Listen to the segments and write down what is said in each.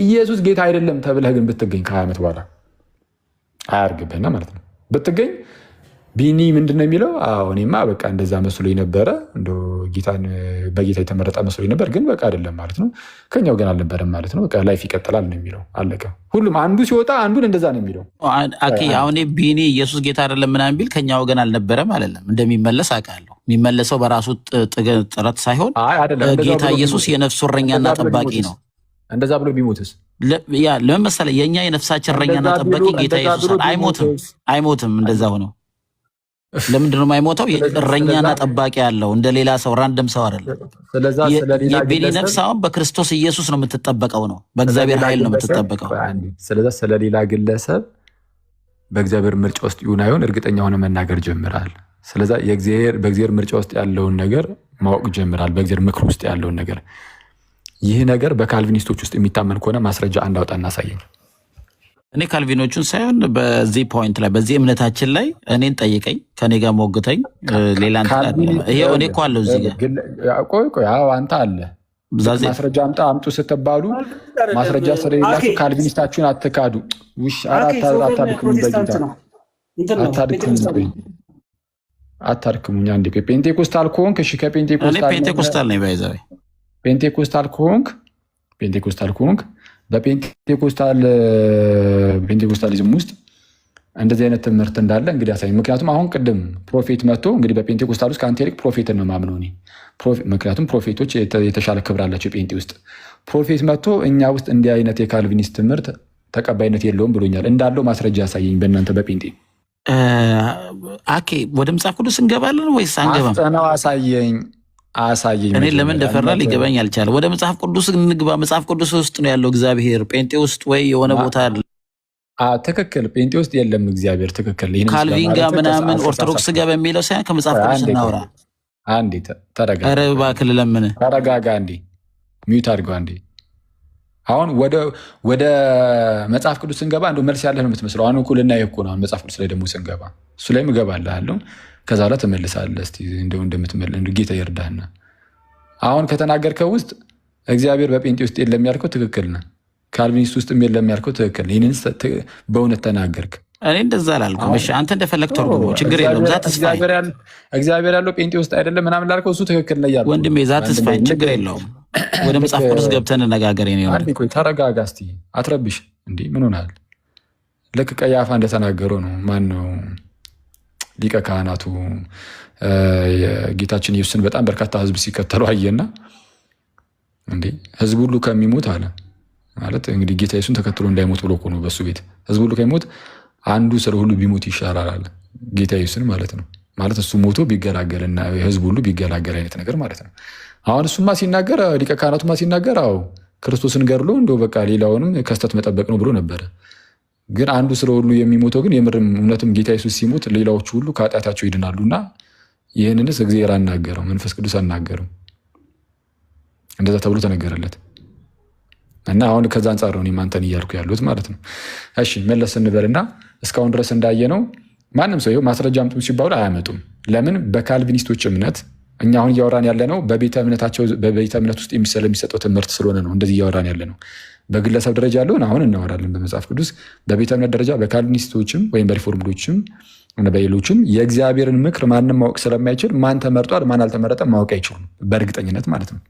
ኢየሱስ ጌታ አይደለም ተብለህ ግን ብትገኝ ከ20 ዓመት በኋላ አያርግብህና ማለት ነው ብትገኝ ቢኒ ምንድን ነው የሚለው? እኔማ በቃ እንደዛ መስሎኝ ነበረ፣ እንደው ጌታን በጌታ የተመረጠ መስሎኝ ነበር፣ ግን በቃ አይደለም ማለት ነው። ከኛው ግን አልነበረም ማለት ነው። በቃ ላይፍ ይቀጥላል ነው የሚለው። አለቀ። ሁሉም አንዱ ሲወጣ አንዱን እንደዛ ነው የሚለው። አሁን ቢኒ ኢየሱስ ጌታ አይደለም ምናምን ቢል ከኛ ወገን አልነበረም አይደለም። እንደሚመለስ አውቃለሁ። የሚመለሰው በራሱ ጥረት ሳይሆን ጌታ ኢየሱስ የነፍሱ እረኛና ጠባቂ ነው። እንደዛ ብሎ ቢሞትስ? ለምን መሰለህ? የእኛ የነፍሳችን እረኛና ጠባቂ ጌታ ኢየሱስ አይሞትም። እንደዛ ሆነው ለምንድን ነው የማይሞተው? እረኛና ጠባቂ ያለው እንደ ሌላ ሰው ራንደም ሰው አይደለም። የቤኒ ነፍስ አሁን በክርስቶስ ኢየሱስ ነው የምትጠበቀው፣ ነው በእግዚአብሔር ኃይል ነው የምትጠበቀው። ስለዛ ስለሌላ ግለሰብ በእግዚአብሔር ምርጫ ውስጥ ይሁን አይሆን እርግጠኛ ሆነ መናገር ጀምራል። ስለዛ በእግዚአብሔር ምርጫ ውስጥ ያለውን ነገር ማወቅ ጀምራል። በእግዚአብሔር ምክር ውስጥ ያለውን ነገር። ይህ ነገር በካልቪኒስቶች ውስጥ የሚታመን ከሆነ ማስረጃ አንድ አውጣ እናሳየኝ። እኔ ካልቪኖቹን ሳይሆን በዚህ ፖይንት ላይ በዚህ እምነታችን ላይ እኔን ጠይቀኝ፣ ከኔ ጋር ሞግተኝ። ሌላ ይሄው እኔ እኮ አለው እዚህ ጋር። ቆይ አንተ አለ ማስረጃ አምጡ ስትባሉ ማስረጃ ስለሌላችሁ ካልቪኒስታችሁን አትካዱ። ውሽ አታድክሙኝ፣ በጌታ አታድክሙኝ። አንዴ ፔንቴኮስታል ከሆንክ እሺ፣ ፔንቴኮስታል ነኝ ባይዘው። ፔንቴኮስታል ከሆንክ በፔንቴኮስታሊዝም ውስጥ እንደዚህ አይነት ትምህርት እንዳለ እንግዲህ ያሳይ። ምክንያቱም አሁን ቅድም ፕሮፌት መጥቶ እንግዲህ በፔንቴኮስታል ውስጥ ከአንተ ይልቅ ፕሮፌትን ነው ማምነው እኔ። ምክንያቱም ፕሮፌቶች የተሻለ ክብር አላቸው ፔንቴ ውስጥ። ፕሮፌት መጥቶ እኛ ውስጥ እንዲህ አይነት የካልቪኒስት ትምህርት ተቀባይነት የለውም ብሎኛል። እንዳለው ማስረጃ ያሳየኝ በእናንተ በፔንቴ። ወደ መጽሐፍ ቅዱስ እንገባለን ወይስ አንገባም? አስጠናው አሳየኝ። እኔ ለምን እንደፈራ ሊገባኝ አልቻለ። ወደ መጽሐፍ ቅዱስ እንግባ። መጽሐፍ ቅዱስ ውስጥ ነው ያለው እግዚአብሔር። ጴንጤ ውስጥ ወይ የሆነ ቦታ አለ? ትክክል። ጴንጤ ውስጥ የለም እግዚአብሔር። ትክክል። ካልቪን ጋር ምናምን ኦርቶዶክስ ጋር በሚለው ሳይሆን ከመጽሐፍ ቅዱስ እናውራ። አንዴ ተረጋጋ። ኧረ እባክህ ለምን ተረጋጋ። አንዴ ሚዩት አድርገው። አንዴ አሁን ወደ መጽሐፍ ቅዱስ ስንገባ እንደው መልስ ያለህ ነው የምትመስለው። አሁን እኮ ልናየው እኮ ነው። አሁን መጽሐፍ ቅዱስ ላይ ደግሞ ስንገባ እሱ ላይም እገባልሃለሁ። ከዛ በኋላ ትመልሳለህ። እስኪ እንደምትመልስ ጌታ ይርዳህና አሁን ከተናገርከው ውስጥ እግዚአብሔር በጴንጤ ውስጥ የለም ያልከው ትክክል ነህ። ካልቪኒስት ውስጥም የለም ያልከው ትክክል። ይህንን በእውነት ተናገርክ። እኔ እንደዛ አላልኩም። እሺ አንተ እንደፈለግ ተርጉሞ ችግር የለውም። ዛ ተስፋዬ እግዚአብሔር ያለው ጴንጤ ውስጥ አይደለም ምናምን ላልከው እሱ ትክክል ነው እያልኩ ወንድሜ፣ ዛ ተስፋዬ ችግር የለውም። ወደ መጽሐፍ ቅዱስ ገብተን እንነጋገር። ቆይ ተረጋጋ እስኪ፣ አትረብሽ። እንዲህ ምን ሆናል? ልክ ቀያፋ እንደተናገረው ነው። ማን ነው ሊቀ ካህናቱ ጌታችን ኢየሱስን በጣም በርካታ ህዝብ ሲከተሉ አየና እንዴ ህዝብ ሁሉ ከሚሞት አለ ማለት እንግዲህ ጌታ ኢየሱስን ተከትሎ እንዳይሞት ብሎ እኮ ነው። በሱ ቤት ህዝብ ሁሉ ከሚሞት አንዱ ስለ ሁሉ ቢሞት ይሻላል አለ ጌታ ኢየሱስን ማለት ነው። ማለት እሱ ሞቶ ቢገላገልና ህዝብ ሁሉ ቢገላገል አይነት ነገር ማለት ነው። አሁን እሱማ ሲናገር ሊቀ ካህናቱማ ሲናገር ክርስቶስን ገድሎ እንደው በቃ ሌላውንም ከስተት መጠበቅ ነው ብሎ ነበረ። ግን አንዱ ስለ ሁሉ የሚሞተው ግን የምርም እውነትም ጌታ ኢየሱስ ሲሞት ሌላዎቹ ሁሉ ከኃጢአታቸው ይድናሉና ይህንንስ እግዚአብሔር አናገረው፣ መንፈስ ቅዱስ አናገረው። እንደዛ ተብሎ ተነገረለት እና አሁን ከዛ አንጻር ነው እኔም አንተን እያልኩ ያሉት ማለት ነው። እሺ መለስ እንበልና እስካሁን ድረስ እንዳየነው ማንም ሰው ይኸው ማስረጃ አምጡ ሲባሉ አያመጡም። ለምን? በካልቪኒስቶች እምነት እኛ አሁን እያወራን ያለ ነው በቤተ እምነት ውስጥ የሚሰጠው ትምህርት ስለሆነ ነው እንደዚህ እያወራን ያለ ነው። በግለሰብ ደረጃ ያለውን አሁን እናወራለን በመጽሐፍ ቅዱስ። በቤተ እምነት ደረጃ በካልቪኒስቶችም ወይም በሪፎርምዶችም በሌሎችም የእግዚአብሔርን ምክር ማንም ማወቅ ስለማይችል ማን ተመርጧል ማን አልተመረጠም ማወቅ አይችሉም በእርግጠኝነት ማለት ነው።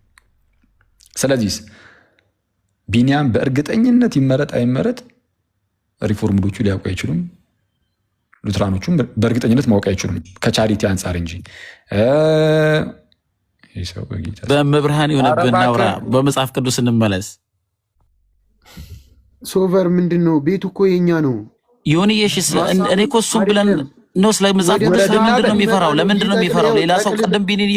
ስለዚህ ቢኒያም በእርግጠኝነት ይመረጥ አይመረጥ ሪፎርምዶቹ ሊያውቁ አይችሉም። ሉትራኖቹም በእርግጠኝነት ማወቅ አይችሉም ከቻሪቲ አንጻር እንጂ። በመብርሃን የሆነብን ናውራ በመጽሐፍ ቅዱስ እንመለስ። ሶቨር ምንድን ነው? ቤቱ እኮ የኛ ነው። ዮኒዬሽ እኔ እኮ እሱም ብለን ነው ስለ መጽሐፍ ቅዱስ ለምንድን ነው የሚፈራው? ለምንድን ነው የሚፈራው? ሌላ ሰው ቅድም ቢኒን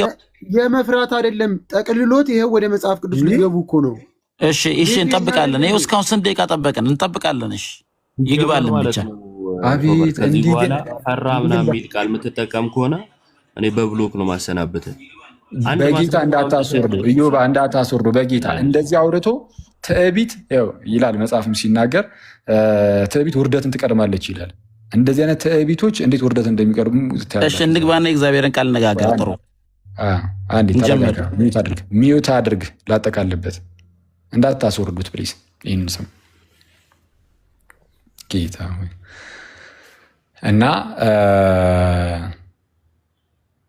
የመፍራት አይደለም ጠቅልሎት ይሄው ወደ መጽሐፍ ቅዱስ ሊገቡ እኮ ነው። እሺ እንጠብቃለን። ይኸው እስካሁን ስንት ደቂቃ ጠበቅን? እንጠብቃለን። እሺ ይግባልን ብቻ። አቤት እንዲህ ግን ፈራ ምናምን የሚል ቃል የምትጠቀም ከሆነ እኔ በብሎክ ነው ማሰናበተ። በጌታ እንዳታስወርዱ ኢዮባ፣ እንዳታስወርዱ በጌታ እንደዚህ አውርቶ ትዕቢት ይላል መጽሐፍም ሲናገር ትዕቢት ውርደትን ትቀድማለች ይላል። እንደዚህ አይነት ትዕቢቶች እንዴት ውርደትን እንደሚቀድሙ እሺ እንግባና የእግዚአብሔርን ቃል ነጋገር። ጥሩ አንዴ ሚዩት አድርግ ላጠቃልበት፣ እንዳታስወርዱት ፕሊዝ። ይህንን ሰው ጌታ ሆይ እና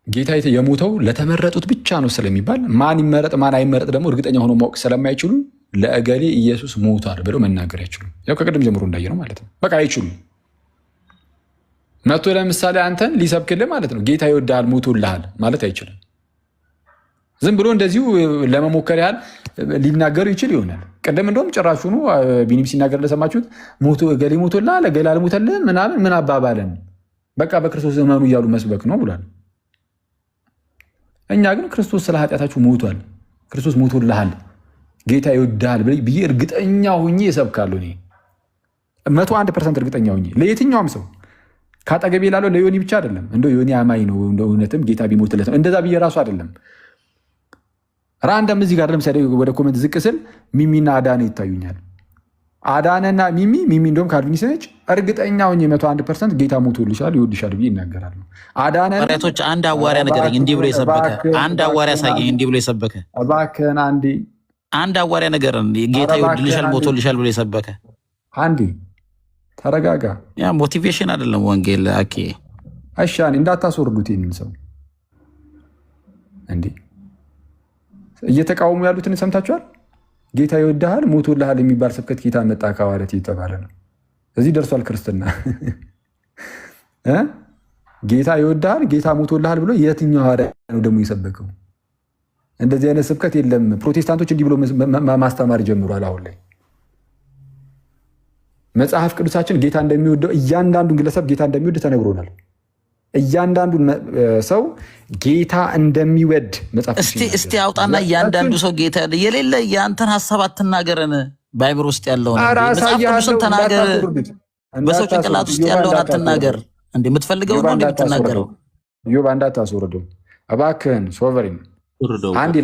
ጌታ የሞተው ለተመረጡት ብቻ ነው ስለሚባል ማን ይመረጥ ማን አይመረጥ ደግሞ እርግጠኛ ሆኖ ማወቅ ስለማይችሉ ለእገሌ ኢየሱስ ሞቷል ብለው መናገር አይችሉም። ያው ከቅድም ጀምሮ እንዳየ ነው ማለት ነው። በቃ አይችሉም። መቶ ለምሳሌ አንተን ሊሰብክልህ ማለት ነው ጌታ ይወድሃል ሞቶልሃል ማለት አይችልም። ዝም ብሎ እንደዚሁ ለመሞከር ያህል ሊናገሩ ይችል ይሆናል። ቅድም እንደውም ጭራሹኑ ቢኒም ሲናገር እንደሰማችሁት ሞቶ እገሌ ሞቶልሃል እገሌ አልሞተልህም ምናምን ምን አባባለን በቃ በክርስቶስ እመኑ እያሉ መስበክ ነው ብሏል። እኛ ግን ክርስቶስ ስለ ኃጢአታችሁ ሞቷል፣ ክርስቶስ ሞቶልሃል፣ ጌታ ይወድሃል ብዬ እርግጠኛ ሁኜ እሰብካለሁ። እኔ 101% እርግጠኛ ሁኜ ለየትኛውም ሰው ካጠገቤ ላለው ለዮኒ ብቻ አይደለም። እንደው ዮኒ አማኝ ነው እንደ እውነትም ጌታ ቢሞትለት እንደዛ ብዬ ራሱ አይደለም። ራንደም እዚህ ጋር ለምሳሌ ወደ ኮሜንት ዝቅ ስል ሚሚና አዳነ ይታዩኛል። አዳነና ሚሚ እንደውም ካልቪኒስት ነች። እርግጠኛ ሆኜ 101% ጌታ ሞቶልሻል ይወድሻል ብዬ ይናገራሉ። አዳነ ሐዋርያቶች አንድ ሐዋርያ ነገረኝ እንዲህ ብሎ የሰበከ አንድ ሐዋርያ ሳይገኝ እንዲህ ብሎ የሰበከ እባክህን አንድ ሐዋርያ ነገር ጌታ ይወድልሻል ሞቶልሻል ብሎ የሰበከ አንዴ ተረጋጋ። ያ ሞቲቬሽን አይደለም ወንጌል አኬ እሻኔ እንዳታስወርዱት ይህንን ሰው እንዴ እየተቃወሙ ያሉትን ሰምታችኋል። ጌታ ይወድሃል ሞቶልሃል የሚባል ስብከት ጌታ መጣ ከሐዋርያት እየተባለ ነው። እዚህ ደርሷል ክርስትና። ጌታ ይወድሃል ጌታ ሞቶልሃል ብሎ የትኛው ሐዋርያ ነው ደግሞ የሰበከው? እንደዚህ አይነት ስብከት የለም። ፕሮቴስታንቶች እንዲህ ብሎ ማስተማር ጀምሯል። አሁን ላይ መጽሐፍ ቅዱሳችን ጌታ እንደሚወደው እያንዳንዱን ግለሰብ ጌታ እንደሚወድ ተነግሮናል። እያንዳንዱን ሰው ጌታ እንደሚወድ መጽሐፍ እስቲ አውጣና እያንዳንዱ ሰው ጌታ የሌለ የአንተን ሀሳብ አትናገረን። ባይብል ውስጥ ያለውን መጽሐፍ ቅዱስን ተናገር። በሰው ጭንቅላት ውስጥ ያለውን አትናገር። እንደ የምትፈልገው ነው እንደምትናገረው። ዮብ እንዳታስወርደው እባክህን። ሶቨሪን አንዴ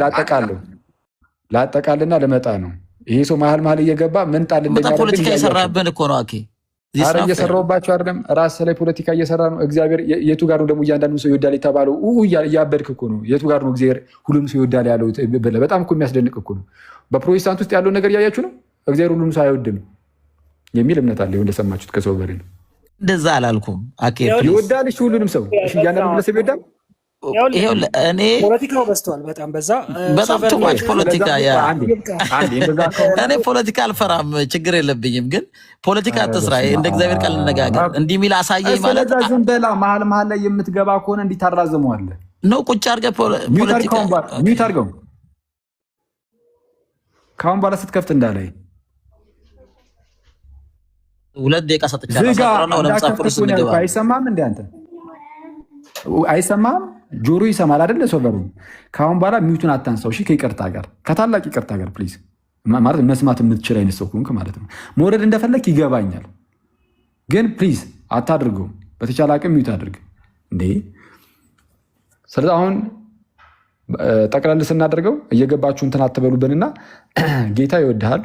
ላጠቃልና ልመጣ ነው። ይሄ ሰው መሀል እየገባ ምን ጣል እንደሚያደርግ ፖለቲካ የሰራብን እኮ ነው። አኬ አረ እየሰራሁባቸው አይደለም። ራስ ላይ ፖለቲካ እየሰራ ነው። እግዚአብሔር የቱ ጋር ነው ደግሞ እያንዳንዱ ሰው ይወዳል የተባለው? እያበድክ እኮ ነው። የቱ ጋር ነው እግዚአብሔር ሁሉም ሰው ይወዳል ያለው? በጣም እኮ የሚያስደንቅ እኮ ነው። በፕሮቴስታንት ውስጥ ያለውን ነገር እያያችሁ ነው። እግዚአብሔር ሁሉም ሰው አይወድም የሚል እምነት አለ። እንደሰማችሁት ከሰው በሬ ነው። እንደዛ አላልኩም። አኬ ይወዳል ሁሉንም ሰው እያንዳንዱ ግለሰብ ይወዳል። እኔ ፖለቲካው በዝቷል። በጣም ትሟች ፖለቲካ። እኔ ፖለቲካ አልፈራም፣ ችግር የለብኝም። ግን ፖለቲካ አትስራ። እንደ እግዚአብሔር ቃል እንነጋገር። እንዲህ የሚል አሳየኝ ማለት ዝም በላ። መሀል ላይ የምትገባ ከሆነ እንዲህ ታራዘመዋለህ ነው። ቁጭ አድርገህ ፖለቲካ ሚዩት አድርገው። ከአሁን በኋላ ስትከፍት እንዳላይ 2 ደቂቃ ሰጥቻለሁ። ወደ መጽሐፍ ቅዱስ እንገባ። አይሰማም እንደ አንተ አይሰማም። ጆሮ ይሰማል አይደለ? ሰው በሩ ከአሁን በኋላ ሚዩቱን አታንሳው። እሺ፣ ከይቅርታ ጋር ከታላቅ ይቅርታ ጋር ፕሊዝ። ማለት መስማት የምትችል አይነት ሰው ሆንክ ማለት ነው። መውረድ እንደፈለግ ይገባኛል፣ ግን ፕሊዝ አታድርገው። በተቻለ አቅም ሚዩት አድርግ እንዴ። ስለዚህ አሁን ጠቅለል ስናደርገው እየገባችሁ እንትን አትበሉብንና ጌታ ይወድሃል፣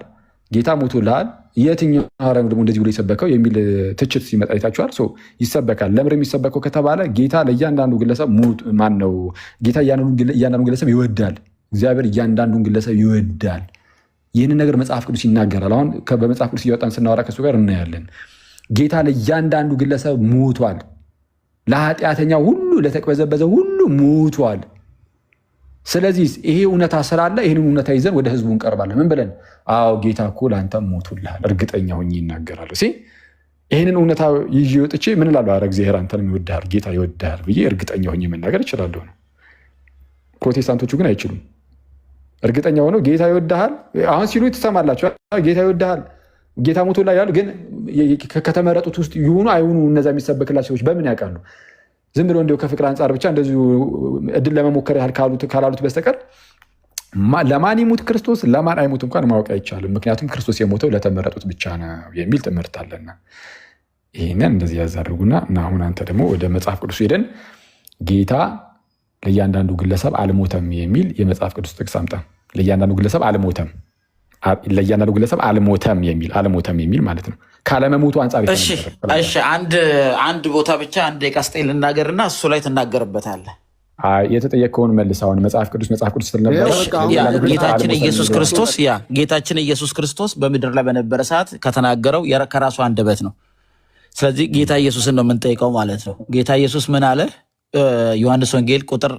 ጌታ ሞቶልሃል፣ የትኛው ሐዋርያ ደግሞ እንደዚህ ብሎ የሰበከው የሚል ትችት ሲመጣ አይታችኋል። ይሰበካል። ለምር የሚሰበከው ከተባለ ጌታ ለእያንዳንዱ ግለሰብ ማን ነው? ጌታ እያንዳንዱ ግለሰብ ይወዳል። እግዚአብሔር እያንዳንዱን ግለሰብ ይወዳል። ይህንን ነገር መጽሐፍ ቅዱስ ይናገራል። አሁን በመጽሐፍ ቅዱስ እያወጣን ስናወራ ከሱ ጋር እናያለን። ጌታ ለእያንዳንዱ ግለሰብ ሞቷል። ለኃጢአተኛ ሁሉ፣ ለተቅበዘበዘ ሁሉ ሞቷል። ስለዚህ ይሄ እውነታ ስላለ ይህንን እውነታ ይዘን ወደ ህዝቡ እንቀርባለን። ምን ብለን? አዎ ጌታ እኮ ለአንተ ሞቶልሃል። እርግጠኛ ሆኜ ይናገራሉ። ይህንን እውነታ ይዤ ወጥቼ ምን እላለሁ? ኧረ እግዚአብሔር አንተንም ይወድሃል፣ ጌታ ይወድሃል ብዬ እርግጠኛ ሆኜ መናገር እችላለሁ ነው። ፕሮቴስታንቶቹ ግን አይችሉም። እርግጠኛ ሆነው ጌታ ይወድሃል አሁን ሲሉ ትሰማላችሁ። ጌታ ይወድሃል፣ ጌታ ሞቶልሃል ያሉ ግን ከተመረጡት ውስጥ ይሁኑ አይሁኑ እነዛ የሚሰበክላቸው ሰዎች በምን ያውቃሉ? ዝም ብሎ እንዲያው ከፍቅር አንጻር ብቻ እንደዚሁ እድል ለመሞከር ያህል ካላሉት በስተቀር ለማን ይሙት ክርስቶስ ለማን አይሙት እንኳን ማወቅ አይቻልም። ምክንያቱም ክርስቶስ የሞተው ለተመረጡት ብቻ ነው የሚል ትምህርት አለና ይህንን እንደዚህ ያዛርጉና እና አሁን አንተ ደግሞ ወደ መጽሐፍ ቅዱስ ሄደን ጌታ ለእያንዳንዱ ግለሰብ አልሞተም የሚል የመጽሐፍ ቅዱስ ጥቅስ አምጣ። ለእያንዳንዱ ግለሰብ አልሞተም የሚል ማለት ነው። ካለመሞቱ አንጻር አንድ ቦታ ብቻ አንድ ደቂቃ ስጠኝ ልናገርና እሱ ላይ ትናገርበታለህ። የተጠየቀውን መልስ። አሁን መጽሐፍ ቅዱስ ስለነበረ ጌታችን ኢየሱስ ክርስቶስ በምድር ላይ በነበረ ሰዓት ከተናገረው ከራሱ አንደበት ነው። ስለዚህ ጌታ ኢየሱስን ነው የምንጠይቀው ማለት ነው። ጌታ ኢየሱስ ምን አለ? ዮሐንስ ወንጌል ቁጥር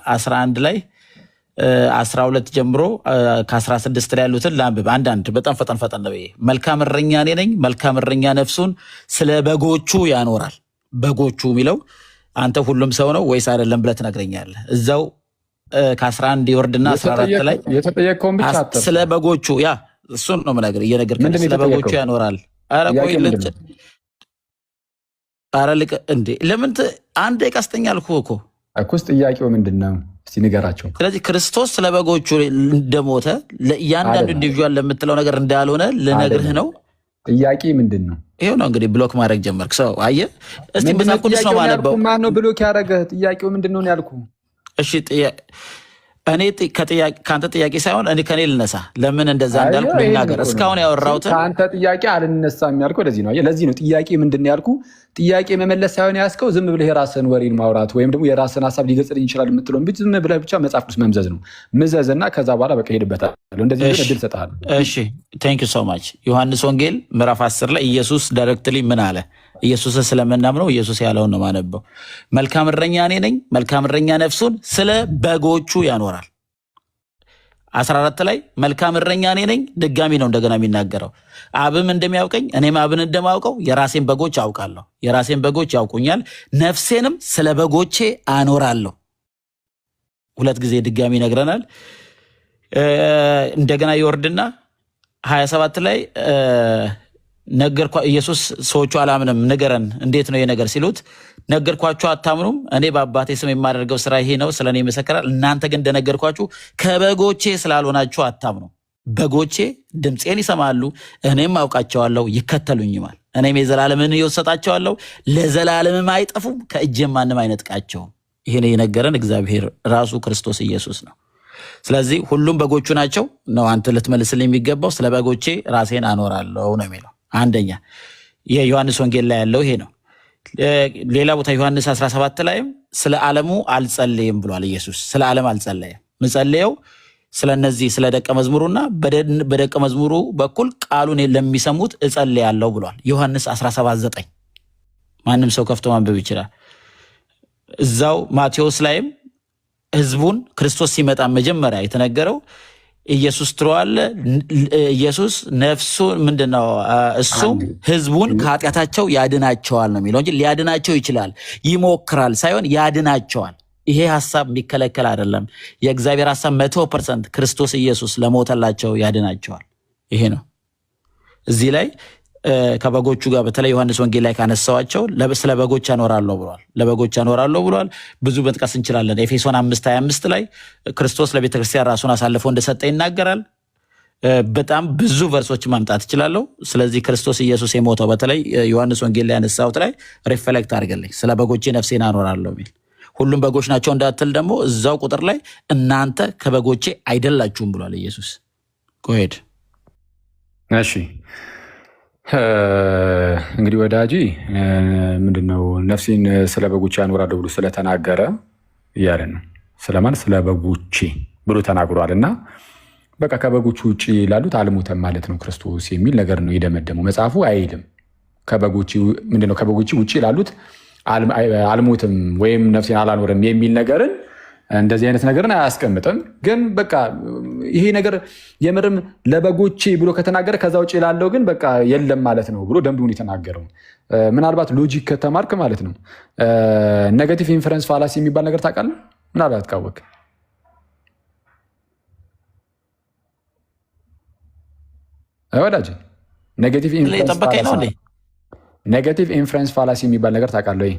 11 ላይ 12 ጀምሮ ከ16 ላይ ያሉትን ላንብብ። አንዳንድ በጣም ፈጠን ነው። መልካም እረኛ እኔ ነኝ፣ መልካም እረኛ ነፍሱን ስለ በጎቹ ያኖራል። በጎቹ የሚለው አንተ ሁሉም ሰው ነው ወይስ አይደለም ብለህ ትነግረኛለህ። እዛው ከ11 ይወርድና 14 ላይ የተጠየቀውን ብቻ ስለ በጎቹ እሱን ነው የምነግርህ። እየነገርኩህ ስለ በጎቹ ያኖራል። ኧረ ቆይ እንዴ ለምን አንድ ደቂቃ ስጠኝ አልኩህ እኮ። ጥያቄው ምንድን ነው? እስቲ ንገራቸው። ስለዚህ ክርስቶስ ስለ በጎቹ እንደሞተ ለእያንዳንዱ ኢንዲቪዥዋል ለምትለው ነገር እንዳልሆነ ልነግርህ ነው። ጥያቄ ምንድን ነው? ይሄው ነው እንግዲህ ብሎክ ማድረግ ጀመርክ። ሰው አየህ። እስቲ መጽሐፍ ቅዱስ ነው ማነበው። ማን ነው ብሎክ ያደረገህ? ጥያቄው ምንድን ነው ያልኩህ? እሺ እኔ ከአንተ ጥያቄ ሳይሆን እኔ ከኔ ልነሳ። ለምን እንደዛ እንዳልኩ ልናገር። እስካሁን ያወራሁትን ከአንተ ጥያቄ አልነሳም ያልኩህ ለዚህ ነው። ለዚህ ነው ጥያቄ ምንድን ነው ያልኩህ። ጥያቄ መመለስ ሳይሆን ያዝከው ዝም ብለህ የራስህን ወሬን ማውራት ወይም ደግሞ የራስህን ሀሳብ ሊገልጽልኝ ይችላል የምትለውን ዝም ብለህ ብቻ መጽሐፍ ቅዱስ መምዘዝ ነው። ምዘዝና ከዛ በኋላ በቃ ሄድበታለሁ። እንደዚህ ግን እድል እሰጥሃለሁ። እሺ ቴንክ ዩ ሶ ማች። ዮሐንስ ወንጌል ምዕራፍ 10 ላይ ኢየሱስ ዳይሬክትሊ ምን አለ? ኢየሱስን ስለምናምነው ኢየሱስ ያለውን ነው ማነበው። መልካም እረኛ እኔ ነኝ፣ መልካም እረኛ ነፍሱን ስለ በጎቹ ያኖራል። 14 ላይ መልካም እረኛ እኔ ነኝ። ድጋሚ ነው እንደገና የሚናገረው። አብም እንደሚያውቀኝ እኔም አብን እንደማውቀው የራሴን በጎች አውቃለሁ፣ የራሴን በጎች ያውቁኛል፣ ነፍሴንም ስለ በጎቼ አኖራለሁ። 2 ጊዜ ድጋሚ ይነግረናል። እንደገና ይወርድና 27 ላይ ኢየሱስ ሰዎቹ አላምንም ንገረን፣ እንዴት ነው የነገር ሲሉት ነገርኳችሁ አታምኑም፣ እኔ በአባቴ ስም የማደርገው ስራ ይሄ ነው፣ ስለኔ ይመሰክራል። እናንተ ግን እንደነገርኳችሁ ከበጎቼ ስላልሆናችሁ አታምኑ። በጎቼ ድምፄን ይሰማሉ፣ እኔም አውቃቸዋለሁ፣ ይከተሉኝማል። እኔም የዘላለምን ሕይወት ሰጣቸዋለሁ፣ ለዘላለምም አይጠፉም፣ ከእጄም ማንም አይነጥቃቸውም። ይሄን የነገረን እግዚአብሔር ራሱ ክርስቶስ ኢየሱስ ነው። ስለዚህ ሁሉም በጎቹ ናቸው ነው አንተ ልትመልስልኝ የሚገባው። ስለ በጎቼ ራሴን አኖራለሁ ነው የሚለው። አንደኛ የዮሐንስ ወንጌል ላይ ያለው ይሄ ነው። ሌላ ቦታ ዮሐንስ 17 ላይም ስለ ዓለሙ አልጸለይም ብሏል ኢየሱስ። ስለ ዓለም አልጸለይም፣ ምጸለየው ስለነዚህ ስለ ደቀ መዝሙሩና በደቀ መዝሙሩ በኩል ቃሉን ለሚሰሙት እጸልያለሁ ብሏል። ዮሐንስ 17:9 ማንም ሰው ከፍቶ ማንበብ ይችላል። እዛው ማቴዎስ ላይም ህዝቡን ክርስቶስ ሲመጣ መጀመሪያ የተነገረው ኢየሱስ ትሯል። ኢየሱስ ነፍሱ ምንድነው? እሱም ህዝቡን ከኃጢአታቸው ያድናቸዋል ነው የሚለው እንጂ ሊያድናቸው ይችላል ይሞክራል ሳይሆን ያድናቸዋል። ይሄ ሀሳብ የሚከለከል አይደለም። የእግዚአብሔር ሀሳብ 100% ክርስቶስ ኢየሱስ ለሞተላቸው ያድናቸዋል። ይሄ ነው። እዚህ ላይ ከበጎቹ ጋር በተለይ ዮሐንስ ወንጌል ላይ ካነሳዋቸው ስለ በጎች ያኖራለሁ ብሏል። ለበጎች ያኖራለሁ ብሏል። ብዙ መጥቀስ እንችላለን። ኤፌሶን 5:25 ላይ ክርስቶስ ለቤተክርስቲያን ራሱን አሳልፎ እንደሰጠ ይናገራል። በጣም ብዙ ቨርሶች ማምጣት እችላለሁ። ስለዚህ ክርስቶስ ኢየሱስ የሞተው በተለይ ዮሐንስ ወንጌል ላይ ያነሳሁት ላይ ሪፍሌክት አድርገልኝ። ስለ በጎቼ ነፍሴን አኖራለሁ የሚል ሁሉም በጎች ናቸው እንዳትል ደግሞ እዛው ቁጥር ላይ እናንተ ከበጎቼ አይደላችሁም ብሏል ኢየሱስ። ጎሄድ እሺ እንግዲህ ወዳጂ ምንድነው ነፍሴን ስለ በጎቼ ያኖራለሁ ብሎ ስለተናገረ እያለን ነው። ስለማን? ስለ በጎቼ ብሎ ተናግሯል። እና በቃ ከበጎቹ ውጭ ላሉት አልሞተም ማለት ነው ክርስቶስ የሚል ነገር ነው የደመደመው። መጽሐፉ አይልም ምንድነው ከበጎቼ ውጭ ላሉት አልሞትም ወይም ነፍሴን አላኖርም የሚል ነገርን እንደዚህ አይነት ነገርን አያስቀምጥም። ግን በቃ ይሄ ነገር የምርም ለበጎቼ ብሎ ከተናገረ ከዛ ውጭ ላለው ግን በቃ የለም ማለት ነው ብሎ ደምድሙን የተናገረው። ምናልባት ሎጂክ ከተማርክ ማለት ነው። ኔጋቲቭ ኢንፈረንስ ፋላሲ የሚባል ነገር ታውቃለህ? ምናልባት ካወቅ ወዳጅ ኔጋቲቭ ኢንፈረንስ ፋላሲ የሚባል ነገር ታውቃለህ?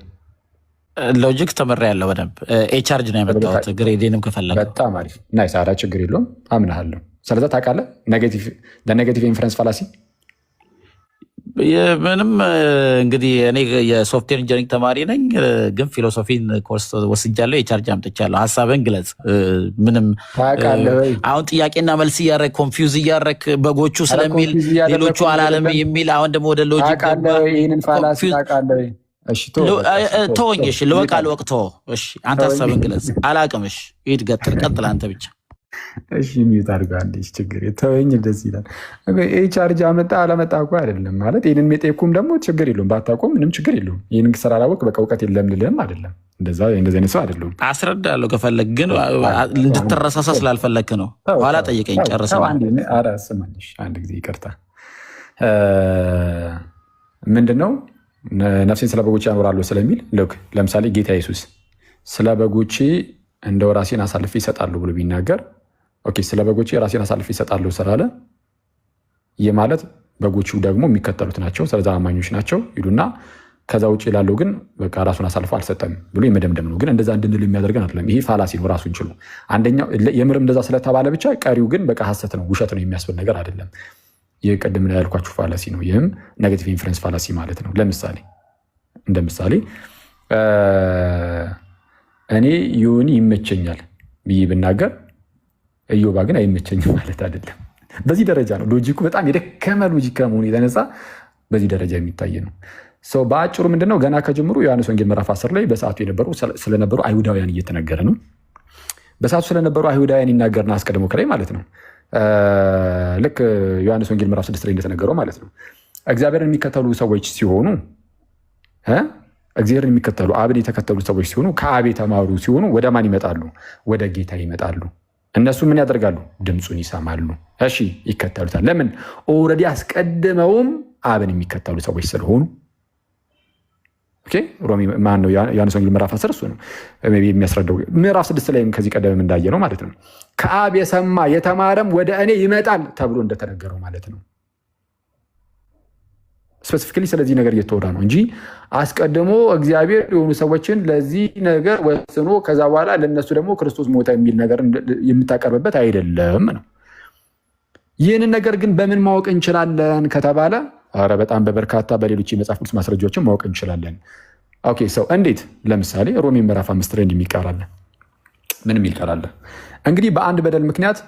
ሎጂክ ተመራ ያለው በደንብ ኤችአርጅ ነው ያመጣሁት። ግሬዴንም ከፈለገ በጣም አሪፍ ናይስ። ኧረ ችግር የለውም አምናለሁ። ስለዛ ታውቃለህ ኔጋቲቭ ኢንፈረንስ ፋላሲ ምንም እንግዲህ እኔ የሶፍትዌር ኢንጂነሪንግ ተማሪ ነኝ፣ ግን ፊሎሶፊን ኮርስ ወስጃለሁ። ኤችአርጅ አምጥቻለሁ። ሀሳብን ግለጽ። ምንም አሁን ጥያቄና መልስ እያደረግ ኮንፊውዝ እያደረግ በጎቹ ስለሚል ሌሎቹ አላለም የሚል አሁን ደግሞ ወደ ሎጂክ ይህንን ፋላሲ ታውቃለህ? ተወኝ። እሺ ልወቅ አልወቅቶ። እሺ አንተ ሀሳብን ግለጽ። አላቅም። እሺ ሂድ ቀጥል አንተ ብቻ። እሺ ሚዩት አድርጋለች። ችግር ተወኝ። ደስ ይላል። ቻርጅ አመጣ አላመጣ እኮ አይደለም ማለት ይህንን ሜጤኩም ደግሞ ችግር የለውም። ባታቆም ምንም ችግር የለውም። ይህንን ስራ አላወቅ በቃ እውቀት የለም ልልህም አይደለም። እንደዚህ አይነት ሰው አይደለሁም። አስረዳለሁ ከፈለግ ግን እንድትረሳሳ ስላልፈለግክ ነው። ኋላ ጠይቀኝ ጨርሰው። ስማኝሽ አንድ ጊዜ ይቅርታ። ምንድነው ነፍሴን ስለ በጎቼ ያኖራለሁ ስለሚል ለምሳሌ ጌታ ኢየሱስ ስለ በጎቼ እንደው ራሴን አሳልፌ ይሰጣሉ ብሎ ቢናገር ስለ በጎቼ ራሴን አሳልፌ ይሰጣሉ ስላለ ይህ ማለት በጎቹ ደግሞ የሚከተሉት ናቸው፣ ስለዛ አማኞች ናቸው ይሉና ከዛ ውጭ ላለው ግን በቃ ራሱን አሳልፎ አልሰጠም ብሎ የመደምደም ነው። ግን እንደዛ እንድንል የሚያደርገን አይደለም። ይሄ ፋላሲ ነው ራሱን ችሎ። አንደኛው የምርም እንደዛ ስለተባለ ብቻ ቀሪው ግን በቃ ሐሰት ነው ውሸት ነው የሚያስብል ነገር አይደለም። ይህ ቅድም ላይ ያልኳችሁ ፋላሲ ነው። ይህም ኔጌቲቭ ኢንፍሉዌንስ ፋላሲ ማለት ነው። ለምሳሌ እንደ ምሳሌ እኔ ዮኒ ይመቸኛል ብዬ ብናገር እዮባ ግን አይመቸኝም ማለት አይደለም። በዚህ ደረጃ ነው ሎጂኩ። በጣም የደከመ ሎጂክ ከመሆኑ የተነሳ በዚህ ደረጃ የሚታይ ነው። በአጭሩ ምንድነው ገና ከጀምሩ ዮሐንስ ወንጌል ምዕራፍ 10 ላይ በሰዓቱ ስለነበሩ አይሁዳውያን እየተነገረ ነው። በሰዓቱ ስለነበሩ አይሁዳውያን ይናገርና አስቀድሞ ከላይ ማለት ነው ልክ ዮሐንስ ወንጌል ምዕራፍ 6 ላይ እንደተነገረው ማለት ነው እግዚአብሔርን የሚከተሉ ሰዎች ሲሆኑ እግዚአብሔርን የሚከተሉ አብን የተከተሉ ሰዎች ሲሆኑ ከአብ የተማሩ ሲሆኑ ወደ ማን ይመጣሉ? ወደ ጌታ ይመጣሉ። እነሱ ምን ያደርጋሉ? ድምፁን ይሰማሉ። እሺ ይከተሉታል። ለምን? ኦልሬዲ አስቀድመውም አብን የሚከተሉ ሰዎች ስለሆኑ። ሮሚ ማን ነው? ዮሐንስ ወንጌል ምዕራፍ 10 እሱ ነው የሚያስረዳው። ምዕራፍ 6 ላይ ከዚህ ቀደም እንዳየ ነው ማለት ነው ከአብ የሰማ የተማረም ወደ እኔ ይመጣል ተብሎ እንደተነገረው ማለት ነው። ስፔሲፊካሊ ስለዚህ ነገር እየተወራ ነው እንጂ አስቀድሞ እግዚአብሔር የሆኑ ሰዎችን ለዚህ ነገር ወስኖ ከዛ በኋላ ለነሱ ደግሞ ክርስቶስ ሞተ የሚል ነገር የምታቀርብበት አይደለም ነው። ይህንን ነገር ግን በምን ማወቅ እንችላለን ከተባለ በጣም በበርካታ በሌሎች የመጽሐፍ ቅዱስ ማስረጃዎችን ማወቅ እንችላለን። ሰው እንዴት? ለምሳሌ ሮሜ ምዕራፍ 5 ላይ እንደሚቀራለ ምን የሚል ቃል አለ? እንግዲህ በአንድ በደል ምክንያት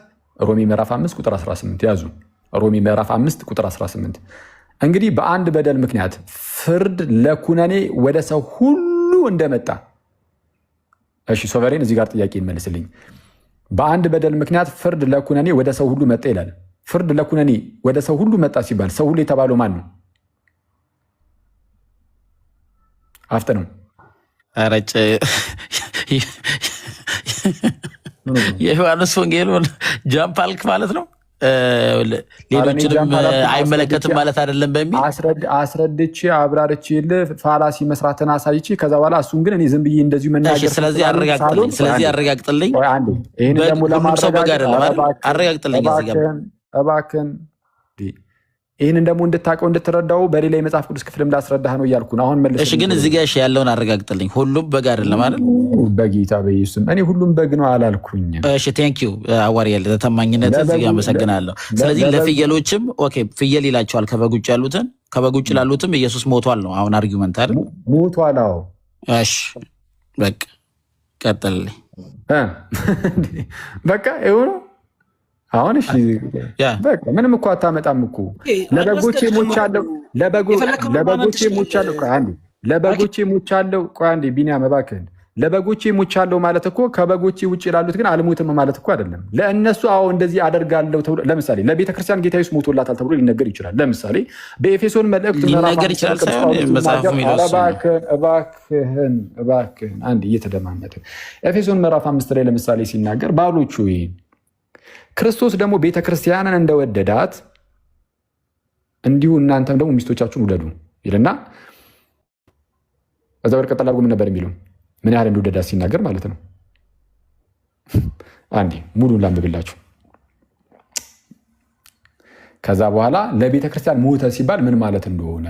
ሮሜ ምዕራፍ 5 ቁጥር 18 ያዙ። ሮሜ ምዕራፍ 5 ቁጥር 18 እንግዲህ በአንድ በደል ምክንያት ፍርድ ለኩነኔ ወደ ሰው ሁሉ እንደመጣ። ሶቨሬን እዚህ ጋር ጥያቄ ይመልስልኝ። በአንድ በደል ምክንያት ፍርድ ለኩነኔ ወደ ሰው ሁሉ መጣ ይላል። ፍርድ ለኩነኔ ወደ ሰው ሁሉ መጣ ሲባል ሰው ሁሉ የተባለው ማን ነው? አፍጥ ነው። አረጭ የዮሐንስ ወንጌሉን ጃምፕ አልክ ማለት ነው። ሌሎችንም አይመለከትም ማለት አይደለም በሚል አስረድቼ አብራርቼ ፋላሲ መስራትን አሳይቼ ከዛ በኋላ እሱን ግን እኔ ዝም ብዬ እንደዚሁ መናገር። ስለዚህ አረጋግጥልኝ። ይህን ደግሞ አረጋግጥልኝ እባክህን። ይህንን ደግሞ እንድታውቀው እንድትረዳው በሌላ የመጽሐፍ ቅዱስ ክፍልም ላስረዳህ ነው እያልኩ ነው። አሁን መልስ ግን እዚህ ጋር ያለውን አረጋግጥልኝ። ሁሉም በግ አይደለም አይደል? በጌታ በኢየሱስም እኔ ሁሉም በግ ነው አላልኩኝ። ቴንኪዩ አዋርያል ተማኝነት እዚህ ጋር አመሰግናለሁ። ስለዚህ ለፍየሎችም ፍየል ይላቸዋል ከበግ ውጭ ያሉትን፣ ከበግ ውጭ ላሉትም ኢየሱስ ሞቷል ነው አሁን አርጊመንት አይደል? ሞቷል። አዎ እሺ በቃ ቀጥልልኝ። በቃ ይሁን አሁን እሺ በቃ ምንም እኮ አታመጣም እኮ። ለበጎቼ ሞቻለሁ፣ ለበጎቼ ሞቻለሁ። ቆይ አንዴ ቢኒያም እባክህን። ለበጎቼ ሞቻለሁ ማለት እኮ ከበጎቼ ውጭ ላሉት ግን አልሞትም ማለት እኮ አይደለም። ለእነሱ እንደዚህ አደርጋለሁ ተብሎ ለምሳሌ ለቤተክርስቲያን ጌታ ኢየሱስ ሞቶላታል ተብሎ ሊነገር ይችላል። ለምሳሌ በኤፌሶን መልእክት ሊነገር ይችላል ሳይሆን እባክህን አንዴ እየተደማመጠ ኤፌሶን ምዕራፍ 5 ላይ ለምሳሌ ሲናገር ባሎቹ ክርስቶስ ደግሞ ቤተክርስቲያንን እንደወደዳት እንዲሁ እናንተም ደግሞ ሚስቶቻችሁን ውደዱ ይልና እዛ በርቀጠል አድርጎ ምን ነበር የሚለው? ምን ያህል እንደወደዳት ሲናገር ማለት ነው። አንዴ ሙሉን ላንብብላችሁ። ከዛ በኋላ ለቤተክርስቲያን ሞተ ሲባል ምን ማለት እንደሆነ፣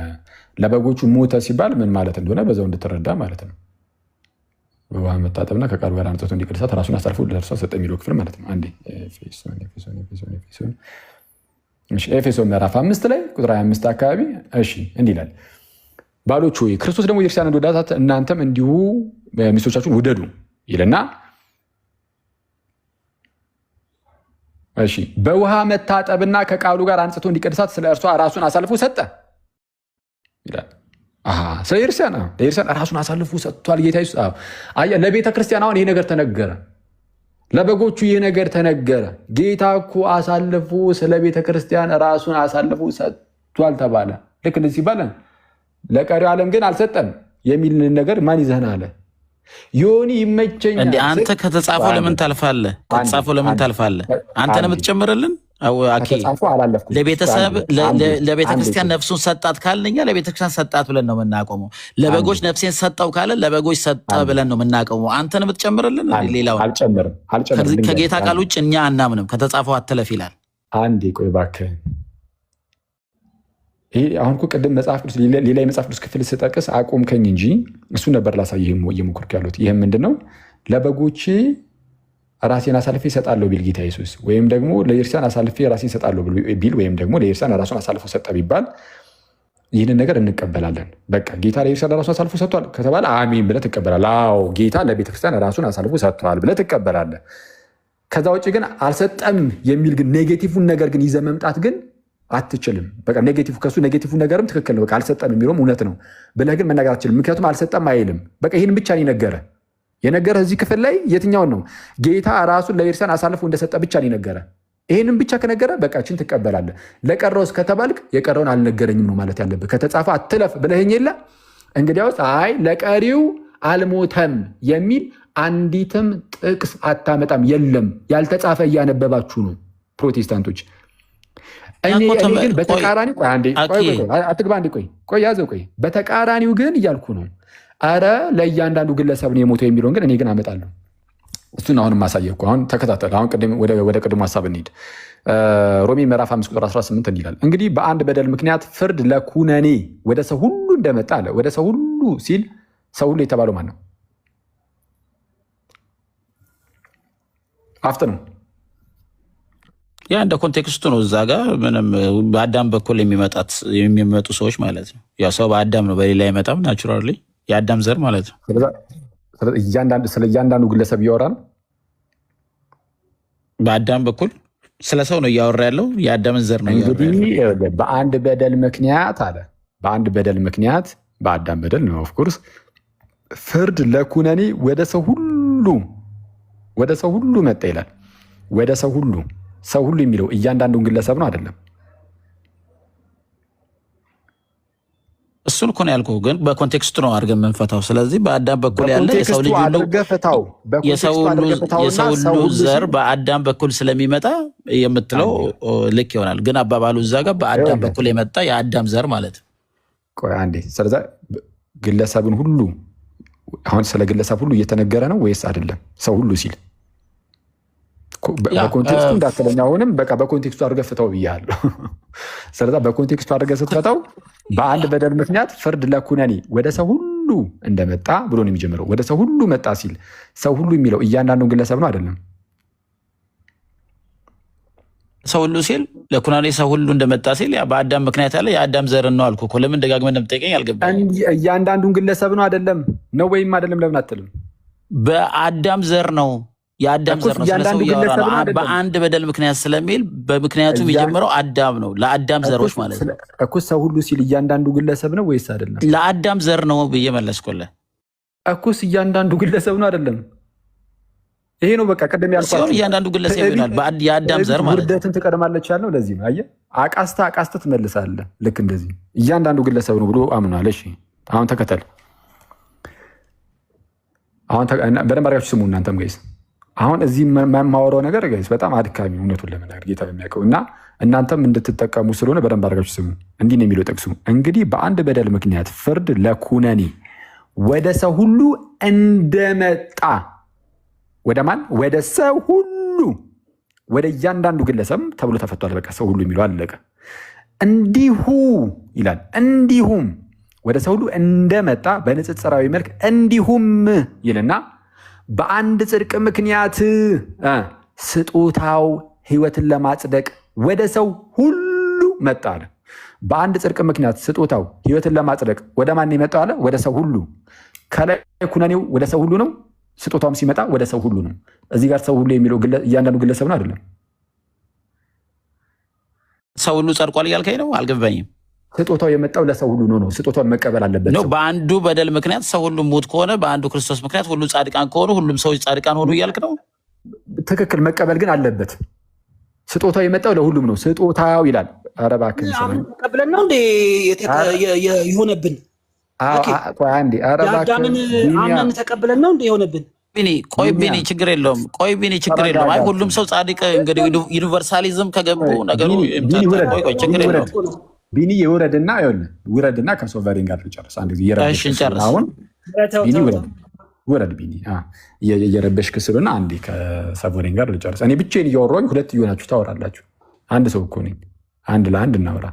ለበጎቹ ሞተ ሲባል ምን ማለት እንደሆነ በዛው እንድትረዳ ማለት ነው። በውሃ መታጠብና ከቃሉ ጋር አንጽቶ እንዲቀድሳት ራሱን አሳልፎ ለእርሷ ሰጠ የሚለው ክፍል ማለት ነው። አንዴ ኤፌሶን ምዕራፍ 5 ላይ ቁጥር 25 አካባቢ እንዲህ ይላል፣ ባሎች ሆይ ክርስቶስ ደግሞ ቤተክርስቲያንን እንደወደዳት እናንተም እንዲሁ ሚስቶቻችሁን ውደዱ ይልና በውሃ መታጠብና ከቃሉ ጋር አንጽቶ እንዲቀድሳት ስለ እርሷ ራሱን አሳልፎ ሰጠ ይላል። ስለ ኤርሲያን ራሱን አሳልፎ ሰጥቷል ጌታ ኢየሱስ። አያ ለቤተ ክርስቲያን አሁን ይሄ ነገር ተነገረ፣ ለበጎቹ ይሄ ነገር ተነገረ። ጌታ እኮ አሳልፎ ስለ ቤተ ክርስቲያን ራሱን አሳልፎ ሰጥቷል ተባለ። ልክ እንደዚህ ሲባል ለቀሪው ዓለም ግን አልሰጠም የሚል ነገር ማን ይዘህን አለ? ዮኒ ይመቸኛል እንዴ አንተ ከተጻፈው ለምን ታልፋለህ? ከተጻፈው ለምን ታልፋለህ? አንተ ነው የምትጨምርልን? ለቤተሰብ ለቤተክርስቲያን ነፍሱን ሰጣት ካልንኛ ለቤተክርስቲያን ሰጣት ብለን ነው የምናቆመው። ለበጎች ነፍሴን ሰጠው ካለ ለበጎች ሰጠ ብለን ነው የምናቆመው። አንተ ነው የምትጨምርልን? ሌላው አልጨምርም። ከጌታ ቃል ውጭ እኛ አናምንም። ከተጻፈው አትለፍ ይላል። አንዴ ቆይ እባክህ። ይሄ አሁን እኮ ቅድም መጽሐፍ ቅዱስ ሌላ የመጽሐፍ ቅዱስ ክፍል ስጠቅስ አቆምከኝ እንጂ እሱ ነበር ላሳይህ እየሞከርኩ ያሉት። ይህም ምንድነው? ለበጎቼ ራሴን አሳልፌ እሰጣለሁ ቢል ጌታ ኢየሱስ፣ ወይም ደግሞ ለኤርሲያን አሳልፌ ራሴን እሰጣለሁ ቢል፣ ወይም ደግሞ ለኤርሲያን ራሱን አሳልፎ ሰጠ ቢባል ይህንን ነገር እንቀበላለን። በቃ ጌታ ለኤርሲያን ራሱን አሳልፎ ሰጥቷል ከተባለ አሜን ብለህ ትቀበላለህ። አዎ ጌታ ለቤተክርስቲያን ራሱን አሳልፎ ሰጥቷል ብለህ ትቀበላለህ። ከዛ ውጭ ግን አልሰጠም የሚል ግን ኔጌቲቭን ነገር ግን ይዘህ መምጣት ግን አትችልም። በቃ ኔጌቲቭ ከሱ ኔጌቲቭ ነገርም ትክክል ነው። በቃ አልሰጠም የሚለውም እውነት ነው ብለህ ግን መናገር አትችልም። ምክንያቱም አልሰጠም አይልም። በቃ ይህን ብቻ ነው የነገረ እዚህ ክፍል ላይ የትኛውን ነው? ጌታ ራሱን ለኤርሲያን አሳልፎ እንደሰጠ ብቻ ነው የነገረ። ይህንም ብቻ ከነገረ በቃችን ትቀበላለህ። ለቀረውስ ከተባልክ የቀረውን አልነገረኝም ነው ማለት ያለብህ። ከተጻፈ አትለፍ ብለህኝ የለ እንግዲያውስ አይ ለቀሪው አልሞተም የሚል አንዲትም ጥቅስ አታመጣም። የለም ያልተጻፈ እያነበባችሁ ነው ፕሮቴስታንቶች። እኔ ግን በተቃራኒው አትግባ እንዴ ቆይ ያዘው ቆይ በተቃራኒው ግን እያልኩ ነው። አረ ለእያንዳንዱ ግለሰብ ነው የሞተው የሚለውን ግን እኔ ግን አመጣለሁ። እሱን አሁን ማሳየህ እኮ አሁን ተከታተል። አሁን ወደ ቅድሙ ሀሳብ እንሂድ። ሮሜ ምዕራፍ 5 ቁጥር 18 እንዲህ ይላል፣ እንግዲህ በአንድ በደል ምክንያት ፍርድ ለኩነኔ ወደ ሰው ሁሉ እንደመጣ አለ። ወደ ሰው ሁሉ ሲል ሰው ሁሉ የተባለው ማን ነው? አፍጥ ነው። ያ እንደ ኮንቴክስቱ ነው። እዛ ጋር ምንም በአዳም በኩል የሚመጡ ሰዎች ማለት ነው። ያ ሰው በአዳም ነው፣ በሌላ አይመጣም። ናቹራሊ የአዳም ዘር ማለት ነው። ስለ እያንዳንዱ ግለሰብ እያወራ ነው። በአዳም በኩል ስለ ሰው ነው እያወራ ያለው። የአዳምን ዘር ነው እንግዲህ በአንድ በደል ምክንያት አለ። በአንድ በደል ምክንያት በአዳም በደል ነው ኦፍኮርስ ፍርድ ለኩነኔ ወደ ሰው ሁሉ መጣ ይላል። ወደ ሰው ሁሉ የሚለው እያንዳንዱን ግለሰብ ነው አይደለም። እሱን እኮ ነው ያልኩህ፣ ግን በኮንቴክስቱ ነው አድርገን የምንፈታው። ስለዚህ በአዳም በኩል ያለ የሰው ሁሉ ዘር በአዳም በኩል ስለሚመጣ የምትለው ልክ ይሆናል። ግን አባባሉ እዛ ጋር በአዳም በኩል የመጣ የአዳም ዘር ማለት ነው። ቆይ አንዴ፣ ስለዛ ግለሰብን ሁሉ አሁን ስለ ግለሰብ ሁሉ እየተነገረ ነው ወይስ አይደለም? ሰው ሁሉ ሲል በኮንቴክስቱ እንዳትለኝ። አሁንም በቃ በኮንቴክስቱ አድርገህ ፍታው ብያለሁ። ስለዛ በኮንቴክስቱ አድርገህ ስትፈታው በአንድ በደል ምክንያት ፍርድ ለኩነኔ ወደ ሰው ሁሉ እንደመጣ ብሎ ነው የሚጀምረው። ወደ ሰው ሁሉ መጣ ሲል ሰው ሁሉ የሚለው እያንዳንዱን ግለሰብ ነው አይደለም? ሰው ሁሉ ሲል ለኩነኔ ሰው ሁሉ እንደመጣ ሲል በአዳም ምክንያት ያለ የአዳም ዘርን ነው አልኩህ እኮ። ለምን ደጋግመህ እንደምትጠይቀኝ አልገባኝም። እያንዳንዱን ግለሰብ ነው አይደለም ነው ወይም አይደለም? ለምን አትልም? በአዳም ዘር ነው የአዳም ዘር ነው። ስለሰው እያወራ ነው። በአንድ በደል ምክንያት ስለሚል በምክንያቱ የሚጀምረው አዳም ነው። ለአዳም ዘሮች ማለት ነው እኮ። ሰው ሁሉ ሲል እያንዳንዱ ግለሰብ ነው ወይስ አይደለም? ለአዳም ዘር ነው ብዬ መለስኩልህ እኮ። እያንዳንዱ ግለሰብ ነው አይደለም? ይሄ ነው በቃ ቅድም ያልኳት። እያንዳንዱ ግለሰብ ይሆናል የአዳም ዘር ማለት ነው። ውርደትን ትቀድማለች ያልነው ለዚህ ነው። አየህ፣ አቃስታ ትመልሳለህ። ልክ እንደዚህ እያንዳንዱ ግለሰብ ነው ብሎ አምኗል። እሺ አሁን ተከተል። አሁን በደንብ አድርጋችሁ ስሙ እናንተም ጋይስ። አሁን እዚህ የማወራው ነገር ጋይስ በጣም አድካሚ እውነቱን ለመናገር ጌታ በሚያውቀው እና እናንተም እንድትጠቀሙ ስለሆነ በደንብ አድርጋችሁ ስሙ። እንዲህ ነው የሚለው ጥቅሱ፣ እንግዲህ በአንድ በደል ምክንያት ፍርድ ለኩነኔ ወደ ሰው ሁሉ እንደመጣ። ወደ ማን? ወደ ሰው ሁሉ፣ ወደ እያንዳንዱ ግለሰብ ተብሎ ተፈቷል። በቃ ሰው ሁሉ የሚለው አለቀ። እንዲሁ ይላል፣ እንዲሁም ወደ ሰው ሁሉ እንደመጣ በንጽጽራዊ መልክ እንዲሁም ይልና በአንድ ጽድቅ ምክንያት ስጦታው ሕይወትን ለማጽደቅ ወደ ሰው ሁሉ መጣ አለ። በአንድ ጽድቅ ምክንያት ስጦታው ሕይወትን ለማጽደቅ ወደ ማን የመጣው አለ? ወደ ሰው ሁሉ። ከላይ ኩነኔው ወደ ሰው ሁሉ ነው። ስጦታውም ሲመጣ ወደ ሰው ሁሉ ነው። እዚህ ጋር ሰው ሁሉ የሚለው እያንዳንዱ ግለሰብ ነው አይደለም? ሰው ሁሉ ጸድቋል እያልከኝ ነው? አልገባኝም። ስጦታው የመጣው ለሰው ሁሉ ነው። ስጦታውን መቀበል አለበት ነው። በአንዱ በደል ምክንያት ሰው ሁሉ ሙት ከሆነ በአንዱ ክርስቶስ ምክንያት ሁሉ ጻድቃን ከሆኑ ሁሉም ሰዎች ጻድቃን ሆኑ እያልክ ነው? ትክክል። መቀበል ግን አለበት። ስጦታው የመጣው ለሁሉም ነው። ስጦታው ይላል። ኧረ እባክህ ተቀብለን ነው እንዴ የሆነብን? አዳምን አምነን ተቀብለን ነው እንዴ የሆነብን? ቆይ ቢኒ ችግር የለውም። አይ ሁሉም ሰው ጻድቅ እንግዲህ ዩኒቨርሳሊዝም ከገቡ ነገሩ ቆይ ችግር የለውም። ቢኒ ውረድና ከሶቨሬን ጋር ልጨርስ። አንድ ጊዜ አሁን ቢኒ ውረድ። ቢኒ እየረበሽክ ስለሆነ አንዴ ከሶቨሬን ጋር ልጨርስ። እኔ ብቻዬን እያወራሁኝ ሁለት እየሆናችሁ ታወራላችሁ። አንድ ሰው እኮ ነኝ። አንድ ለአንድ እናውራ፣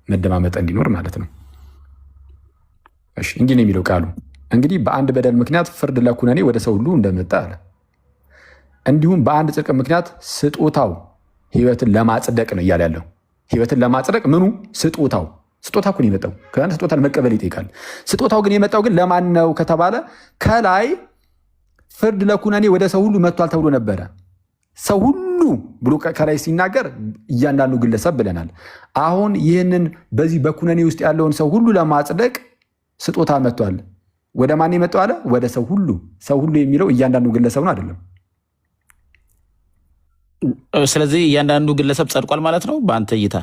መደማመጥ እንዲኖር ማለት ነው። እሺ እንዲህ ነው የሚለው ቃሉ። እንግዲህ በአንድ በደል ምክንያት ፍርድ ለኩነኔ ወደ ሰው ሁሉ እንደመጣ አለ። እንዲሁም በአንድ ጽድቅ ምክንያት ስጦታው ሕይወትን ለማጽደቅ ነው እያለ ያለው። ሕይወትን ለማጽደቅ ምኑ? ስጦታ እኮ ነው የመጣው። ከዛ ስጦታን መቀበል ይጠይቃል። ስጦታው ግን የመጣው ግን ለማን ነው ከተባለ ከላይ ፍርድ ለኩነኔ ወደ ሰው ሁሉ መጥቷል ተብሎ ነበረ። ሰው ሁሉ ብሎ ከላይ ሲናገር እያንዳንዱ ግለሰብ ብለናል። አሁን ይህንን በዚህ በኩነኔ ውስጥ ያለውን ሰው ሁሉ ለማጽደቅ ስጦታ መጥቷል። ወደ ማን የመጣው አለ? ወደ ሰው ሁሉ። ሰው ሁሉ የሚለው እያንዳንዱ ግለሰብ ነው አይደለም? ስለዚህ እያንዳንዱ ግለሰብ ጸድቋል ማለት ነው በአንተ እይታ?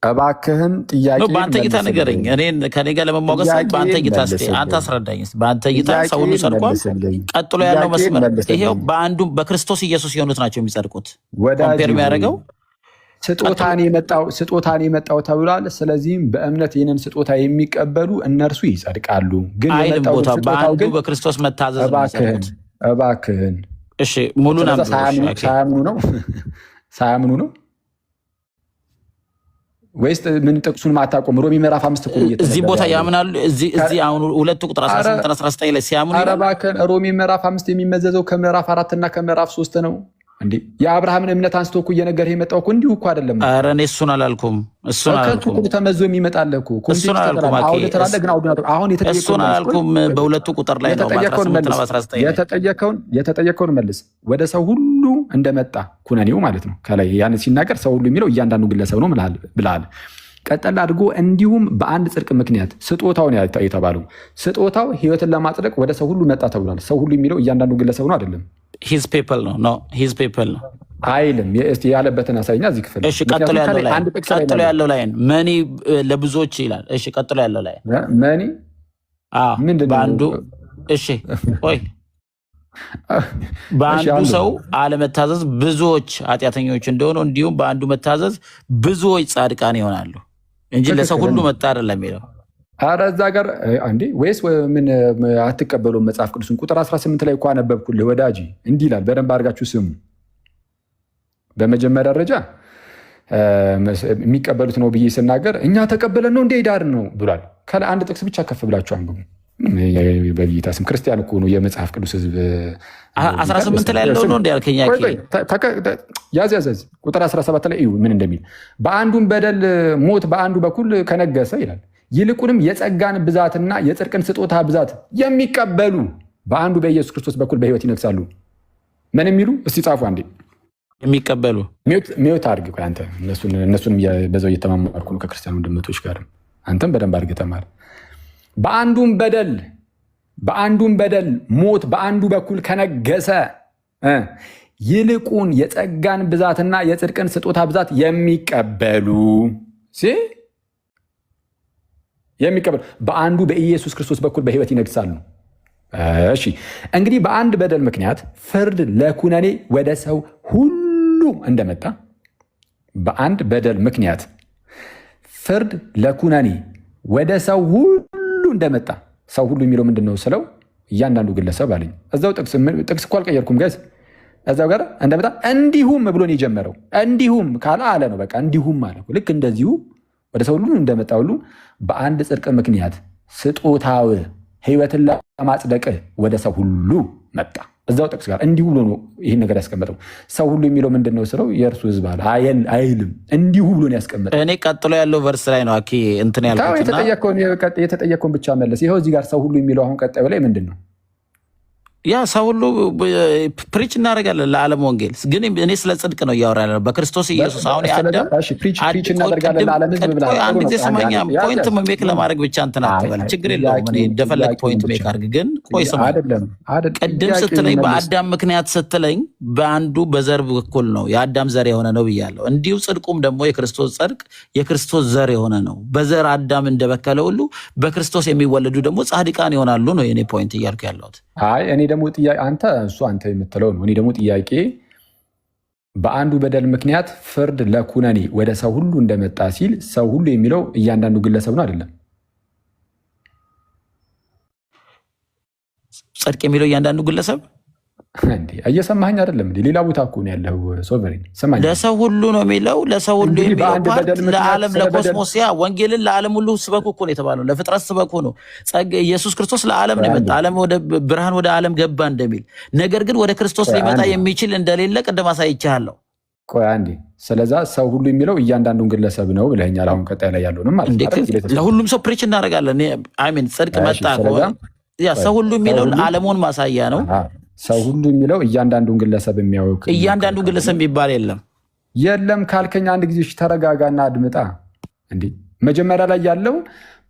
እባክህን ጥያቄ በአንተ እይታ ንገረኝ። እኔን ከኔ ጋር ለመሟገስ በአንተ እይታ አንተ አስረዳኝ። በአንተ እይታ ሰው ሁሉ ጸድቋል? ቀጥሎ ያለው መስመር ይሄው በአንዱ በክርስቶስ ኢየሱስ የሆኑት ናቸው የሚጸድቁት። ኮምፔር የሚያደርገው ስጦታን የመጣው ተብሏል። ስለዚህም በእምነት ይህንን ስጦታ የሚቀበሉ እነርሱ ይጸድቃሉ። ግን በአንዱ በክርስቶስ መታዘዝ እባክህን እሺ፣ ሙሉን ሳያምኑ ነው ወይስ ምን? ጥቅሱን ማታቆም ሮሜ ምዕራፍ 5 እኮ እዚህ ቦታ ያምናሉ። እዚህ አሁን ሁለቱ ቁጥር 18 19 ላይ ሲያምኑ እባክህን ሮሜ ምዕራፍ 5 የሚመዘዘው ከምዕራፍ 4 እና ከምዕራፍ 3 ነው። እንዴ የአብርሃምን እምነት አንስቶ እኮ እየነገርህ የመጣው እኮ እንዲሁ እኮ አይደለም። ኧረ እኔ እሱን አላልኩም። ተመዞ የሚመጣልህ እኮ እሱን አላልኩም። በሁለቱ ቁጥር ላይ ነው። የተጠየቀውን መልስ። ወደ ሰው ሁሉ እንደመጣ ኩነኔው ማለት ነው። ከላይ ያን ሲናገር ሰው ሁሉ የሚለው እያንዳንዱ ግለሰብ ነው ብለሃል። ቀጠል አድርጎ እንዲሁም በአንድ ጽድቅ ምክንያት ስጦታውን የተባለው ስጦታው ሕይወትን ለማጽደቅ ወደ ሰው ሁሉ መጣ ተብሏል። ሰው ሁሉ የሚለው እያንዳንዱ ግለሰብ ነው አይደለም? ሂዝ ፒፕል ነው አይልም። እስቲ ያለበትን አሳይኛ እዚህ ክፍል። እሺ ቀጥሎ ያለው ላይ መኒ ለብዙዎች ይላል። እሺ ቀጥሎ ያለው ላይ መኒ ምንድን ነው? በአንዱ እሺ ቆይ በአንዱ ሰው አለመታዘዝ ብዙዎች ኃጢአተኞች እንደሆኑ እንዲሁም በአንዱ መታዘዝ ብዙዎች ጻድቃን ይሆናሉ እንጂ ለሰው ሁሉ መጣ አይደለም የሚለው። ኧረ እዛ ጋር አንዴ ወይስ ምን አትቀበሉም? መጽሐፍ ቅዱስን ቁጥር 18 ላይ እኮ አነበብኩልህ ወዳጅ። እንዲህ ይላል፣ በደንብ አድርጋችሁ ስሙ። በመጀመሪያ ደረጃ የሚቀበሉት ነው ብዬ ስናገር እኛ ተቀበለን ነው እንደ ዳር ነው ብሏል። ከላይ አንድ ጥቅስ ብቻ ከፍ ብላችሁ አንብቡ። በጌታ ስም ክርስቲያን እኮ ነው የመጽሐፍ ቅዱስ ሕዝብ 18 ላይ ያለው ነው እንደ ያልከኛ ያዝ ቁጥር 17 ላይ እዩ ምን እንደሚል። በአንዱም በደል ሞት በአንዱ በኩል ከነገሰ ይላል። ይልቁንም የጸጋን ብዛትና የጽድቅን ስጦታ ብዛት የሚቀበሉ በአንዱ በኢየሱስ ክርስቶስ በኩል በሕይወት ይነግሳሉ። ምን የሚሉ እስቲ ጻፉ አንዴ። የሚቀበሉ ሚውት አድርግ። አንተ እነሱንም በዛው እየተማማርኩ ነው ከክርስቲያን ወንድሞች ጋር። አንተም በደንብ አድርገህ ተማር። በአንዱም በደል ሞት በአንዱ በኩል ከነገሰ ይልቁን የጸጋን ብዛትና የጽድቅን ስጦታ ብዛት የሚቀበሉ በአንዱ በኢየሱስ ክርስቶስ በኩል በሕይወት ይነግሳሉ። እሺ እንግዲህ በአንድ በደል ምክንያት ፍርድ ለኩነኔ ወደ ሰው ሁሉ እንደመጣ በአንድ በደል ምክንያት ፍርድ ለኩነኔ ወደ ሰው ሁሉ እንደመጣ። ሰው ሁሉ የሚለው ምንድን ነው ስለው እያንዳንዱ ግለሰብ አለኝ። እዛው ጥቅስ እኮ አልቀየርኩም ገዝ እዛው ጋር እንደመጣ እንዲሁም ብሎን የጀመረው እንዲሁም ካለ አለ ነው በቃ እንዲሁም አለ። ልክ እንደዚሁ ወደ ሰው ሁሉ እንደመጣ ሁሉ በአንድ ጽድቅ ምክንያት ስጦታው ሕይወትን ለማጽደቅ ወደ ሰው ሁሉ መጣ። እዛው ጥቅስ ጋር እንዲሁ ብሎ ነው ይህን ነገር ያስቀመጠው። ሰው ሁሉ የሚለው ምንድን ነው ስለው የእርሱ ሕዝብ አለ አይልም፣ እንዲሁ ብሎ ነው ያስቀመጠው። እኔ ቀጥሎ ያለው ቨርስ ላይ ነው እንትን ያልኩትና የተጠየቀውን ብቻ መለስ። ይኸው እዚህ ጋር ሰው ሁሉ የሚለው አሁን ቀጣዩ ላይ ምንድን ነው? ያ ሰው ሁሉ ፕሪች እናደርጋለን ለዓለም ወንጌል፣ ግን እኔ ስለ ጽድቅ ነው እያወራ ያለው በክርስቶስ ኢየሱስ። አሁን አንድ ጊዜ ስማኛ፣ ፖይንት ሜክ ለማድረግ ብቻ እንትን አትበል፣ ችግር የለውም። እኔ እንደፈለግ ፖይንት ሜክ አድርግ። ግን ቆይ ስማ፣ ቅድም ስትለኝ በአዳም ምክንያት ስትለኝ በአንዱ በዘር በኩል ነው የአዳም ዘር የሆነ ነው ብያለሁ። እንዲሁ ጽድቁም ደግሞ የክርስቶስ ጽድቅ የክርስቶስ ዘር የሆነ ነው። በዘር አዳም እንደበከለ ሁሉ በክርስቶስ የሚወለዱ ደግሞ ጻድቃን ይሆናሉ ነው የኔ ፖይንት እያልኩ ያለሁት። አይ እኔ ደግሞ ጥያቄ አንተ የምትለው ነው። እኔ ደግሞ ጥያቄ በአንዱ በደል ምክንያት ፍርድ ለኩነኔ ወደ ሰው ሁሉ እንደመጣ ሲል ሰው ሁሉ የሚለው እያንዳንዱ ግለሰብ ነው አይደለም? ጽድቅ የሚለው እያንዳንዱ ግለሰብ እንዴ? እየሰማኸኝ አይደለም እንዴ? ሌላ ቦታ እኮ ነው ያለው። ሶቨሬን ሰማኝ። ለሰው ሁሉ ነው የሚለው። ለሰው ሁሉ የሚለው ፓርት ለዓለም ለኮስሞስ፣ ያ ወንጌልን ለዓለም ሁሉ ስበኩ እኮ ነው የተባለው። ለፍጥረት ስበኩ ነው። ኢየሱስ ክርስቶስ ለዓለም ነው የመጣ። ዓለም ወደ ብርሃን ወደ ዓለም ገባ እንደሚል፣ ነገር ግን ወደ ክርስቶስ ሊመጣ የሚችል እንደሌለ ቅድም አሳይቻለሁ። ቆይ አንዴ። ስለዛ ሰው ሁሉ የሚለው እያንዳንዱን ግለሰብ ነው ብለኸኛል። አሁን ቀጣይ ላይ ያለውንም ማለት ነው ለሁሉም ሰው ፕሪች እናደርጋለን። አሜን። ጽድቅ መጣ እኮ ያ ሰው ሁሉ የሚለው ዓለሙን ማሳያ ነው። ሰው ሁሉ የሚለው እያንዳንዱን ግለሰብ የሚያውቅ እያንዳንዱ ግለሰብ የሚባል የለም ካልከኝ አንድ ጊዜ ተረጋጋና አድምጣ። እንዴ መጀመሪያ ላይ ያለው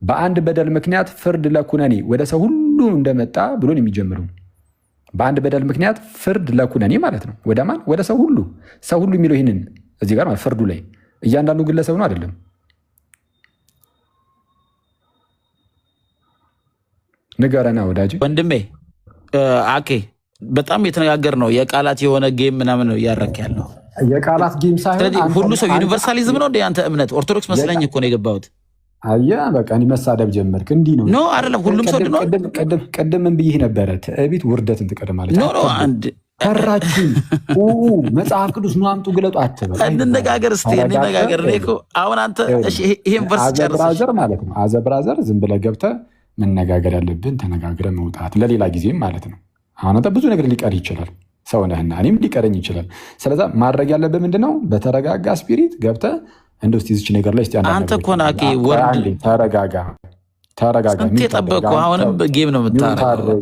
በአንድ በደል ምክንያት ፍርድ ለኩነኔ ወደ ሰው ሁሉ እንደመጣ ብሎ ነው የሚጀምረው። በአንድ በደል ምክንያት ፍርድ ለኩነኔ ማለት ነው ወደ ማን? ወደ ሰው ሁሉ። ሰው ሁሉ የሚለው ይህንን እዚህ ጋር ማለት ፍርዱ ላይ እያንዳንዱ ግለሰብ ነው አይደለም? ንገረና ወዳጅ ወንድሜ አኬ በጣም የተነጋገር ነው። የቃላት የሆነ ጌም ምናምን ነው እያረክ ያለው። የቃላት ጌም ሳይሆን ሁሉ ሰው ዩኒቨርሳሊዝም ነው እንደ አንተ እምነት። ኦርቶዶክስ መስለኝ እኮ ነው የገባሁት። አየህ በቃ እኔ መሳደብ ጀመርክ። እንዲህ ነው ኖ አይደለም። ሁሉም ሰው ነው። ቅድም ምን ብዬሽ ነበረ? ትዕቢት ውርደትን ትቀድማለች። ኖ አንድ ፈራችን መጽሐፍ ቅዱስ ነው አምጡ ግለጡ አትበል። እንነጋገር እስቲ እንነጋገር። እኔ እኮ አሁን አንተ እሺ ይሄን ቨርስ ጨርሰሽ ብራዘር ማለት ነው አዘብራዘር ዝም ብለህ ገብተህ መነጋገር ያለብን ተነጋግረህ መውጣት ለሌላ ጊዜም ማለት ነው። አሁን አንተ ብዙ ነገር ሊቀር ይችላል፣ ሰው ነህና እኔም ሊቀረኝ ይችላል። ስለዛ ማድረግ ያለብህ ምንድነው? በተረጋጋ ስፒሪት ገብተህ እንደው እስቲ እዚች ነገር ላይ እስቲ አንተ እኮ ናቂ ወርድ ተረጋጋ። ስንት የጠበቅኩ አሁንም ጌም ነው የምታደርገው።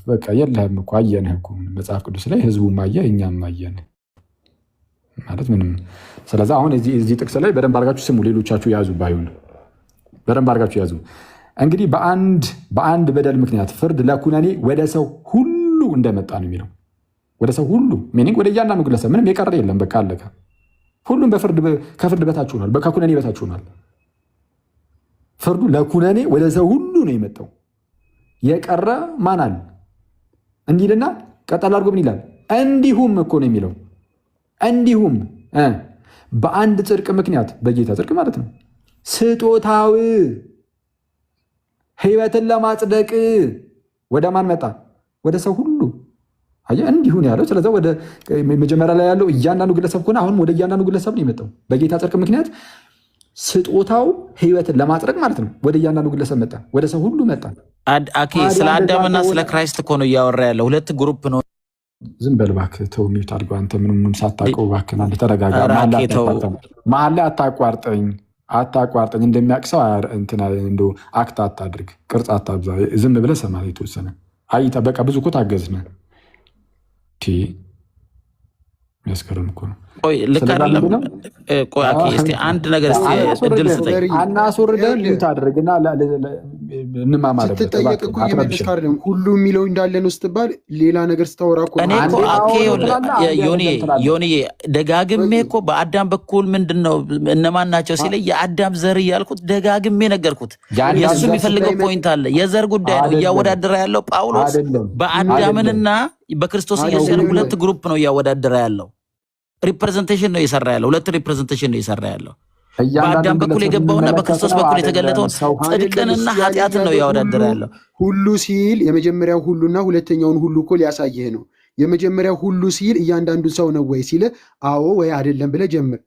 በቃ የለህም እኮ አየንህ እኮ መጽሐፍ ቅዱስ ላይ ህዝቡም አየህ እኛም አየን ማለት ምንም። ስለዛ አሁን እዚህ ጥቅስ ላይ በደንብ አድርጋችሁ ስሙ። ሌሎቻችሁ ያዙ፣ ባይሆን በደንብ አድርጋችሁ ያዙ። እንግዲህ በአንድ በደል ምክንያት ፍርድ ለኩነኔ ወደ ሰው ሁሉ እንደመጣ ነው የሚለው። ወደ ሰው ሁሉ ሚኒንግ ወደ እያንዳንዱ ግለሰብ ምንም የቀረ የለም። በቃ አለቀ። ሁሉም ከፍርድ በታች ሆኗል፣ ከኩነኔ በታች ሆኗል። ፍርዱ ለኩነኔ ወደ ሰው ሁሉ ነው የመጣው። የቀረ ማን አለ? እንዲልና ቀጠል አድርጎ ምን ይላል? እንዲሁም እኮ ነው የሚለው። እንዲሁም በአንድ ጽድቅ ምክንያት በጌታ ጽድቅ ማለት ነው ስጦታው ሕይወትን ለማጽደቅ ወደ ማን መጣ? ወደ ሰው ሁሉ። አየህ እንዲሁ ነው ያለው። ስለዚህ ወደ መጀመሪያ ላይ ያለው እያንዳንዱ ግለሰብ ከሆነ አሁንም ወደ እያንዳንዱ ግለሰብ ነው የመጣው። በጌታ ጽድቅ ምክንያት ስጦታው ሕይወትን ለማጽደቅ ማለት ነው ወደ እያንዳንዱ ግለሰብ መጣ፣ ወደ ሰው ሁሉ መጣ። ስለ አዳምና ስለ ክራይስት እኮ ነው እያወራ ያለው። ሁለት ግሩፕ ነው። ዝም በል እባክህ፣ ተው ሚውት አድርገው። አንተ ምንም ሳታውቀው እባክህ አንተ ተረጋጋ። መሀል ላይ አታቋርጠኝ። እንደሚያውቅ ሰው እንደው አክት አታድርግ፣ ቅርጽ አታብዛ። ዝም ብለህ ሰማ። የተወሰነ አይታ በቃ ብዙ እኮ ታገዝነ። የሚያስገርም እኮ ነው። ቆይ ልክ አይደለም። ቆይ እስኪ አንድ ነገር እስኪ እድል ስጠኝ። አናስወርደን ሚውት አድርግና እንማማርበት። ስትጠየቅ እኮ እየመለስክ አይደለም። ሁሉ የሚለው እንዳለ ነው ስትባል ሌላ ነገር ስታወራ እኮ እኔ እኮ ዮኒ ደጋግሜ እኮ በአዳም በኩል ምንድን ነው እነማን ናቸው ሲለኝ የአዳም ዘር እያልኩት ደጋግሜ ነገርኩት። የእሱ የሚፈልገው ፖይንት አለ። የዘር ጉዳይ ነው እያወዳደረ ያለው ጳውሎስ በአዳምንና በክርስቶስ ኢየሱስ ሁለት ግሩፕ ነው እያወዳደረ ያለው። ሪፕሬዘንቴሽን ነው የሰራ ያለው። ሁለት ሪፕሬዘንቴሽን ነው የሰራ ያለው። በአዳም በኩል የገባውና በክርስቶስ በኩል የተገለጠውን ጽድቅንና ኃጢአትን ነው እያወዳደረ ያለው። ሁሉ ሲል የመጀመሪያው ሁሉና ሁለተኛውን ሁሉ እኮ ሊያሳይህ ነው። የመጀመሪያው ሁሉ ሲል እያንዳንዱ ሰው ነው ወይ ሲል አዎ ወይ አይደለም ብለህ ጀምር።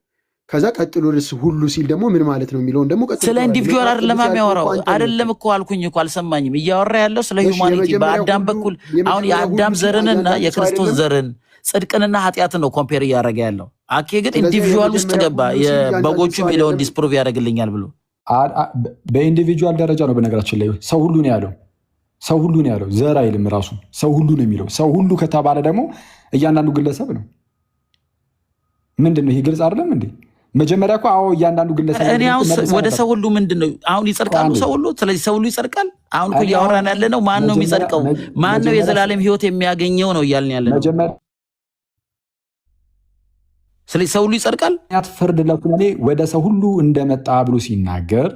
ከዛ ቀጥሎ ሁሉ ሲል ደግሞ ምን ማለት ነው የሚለውን ደግሞ ቀጥሎ። ስለ ኢንዲቪጁዋል አይደለም የሚያወራው። አይደለም እኮ አልኩኝ እኮ አልሰማኝም። እያወራ ያለው ስለ ሂውማኒቲ በአዳም በኩል አሁን የአዳም ዘርንና የክርስቶስ ዘርን ጽድቅንና ኃጢአትን ነው ኮምፔር እያደረገ ያለው። አኬ ግን ኢንዲቪጁዋል ውስጥ ገባ። የበጎቹ የሚለውን ዲስፕሩቭ ያደርግልኛል ብሎ በኢንዲቪጁዋል ደረጃ ነው። በነገራችን ላይ ሰው ሁሉ ነው ያለው። ሰው ሁሉ ነው ያለው፣ ዘር አይልም ራሱ ሰው ሁሉ ነው የሚለው። ሰው ሁሉ ከተባለ ደግሞ እያንዳንዱ ግለሰብ ነው። ምንድን ነው ይሄ? ግልጽ አይደለም እንዴ? መጀመሪያ እኮ አዎ እያንዳንዱ ግለሰብ እኔ አሁን ወደ ሰው ሁሉ ምንድን ነው አሁን ይጸድቃሉ ሰው ሁሉ። ስለዚህ ሰው ሁሉ ይጸድቃል። አሁን እኮ እያወራን ያለ ነው ማን ነው የሚጸድቀው? ማን ነው የዘላለም ሕይወት የሚያገኘው ነው እያልን ያለ ነው። ስለዚህ ሰው ሁሉ ይጸድቃል። ፍርድ ለኩነኔ ወደ ሰው ሁሉ እንደመጣ ብሎ ሲናገር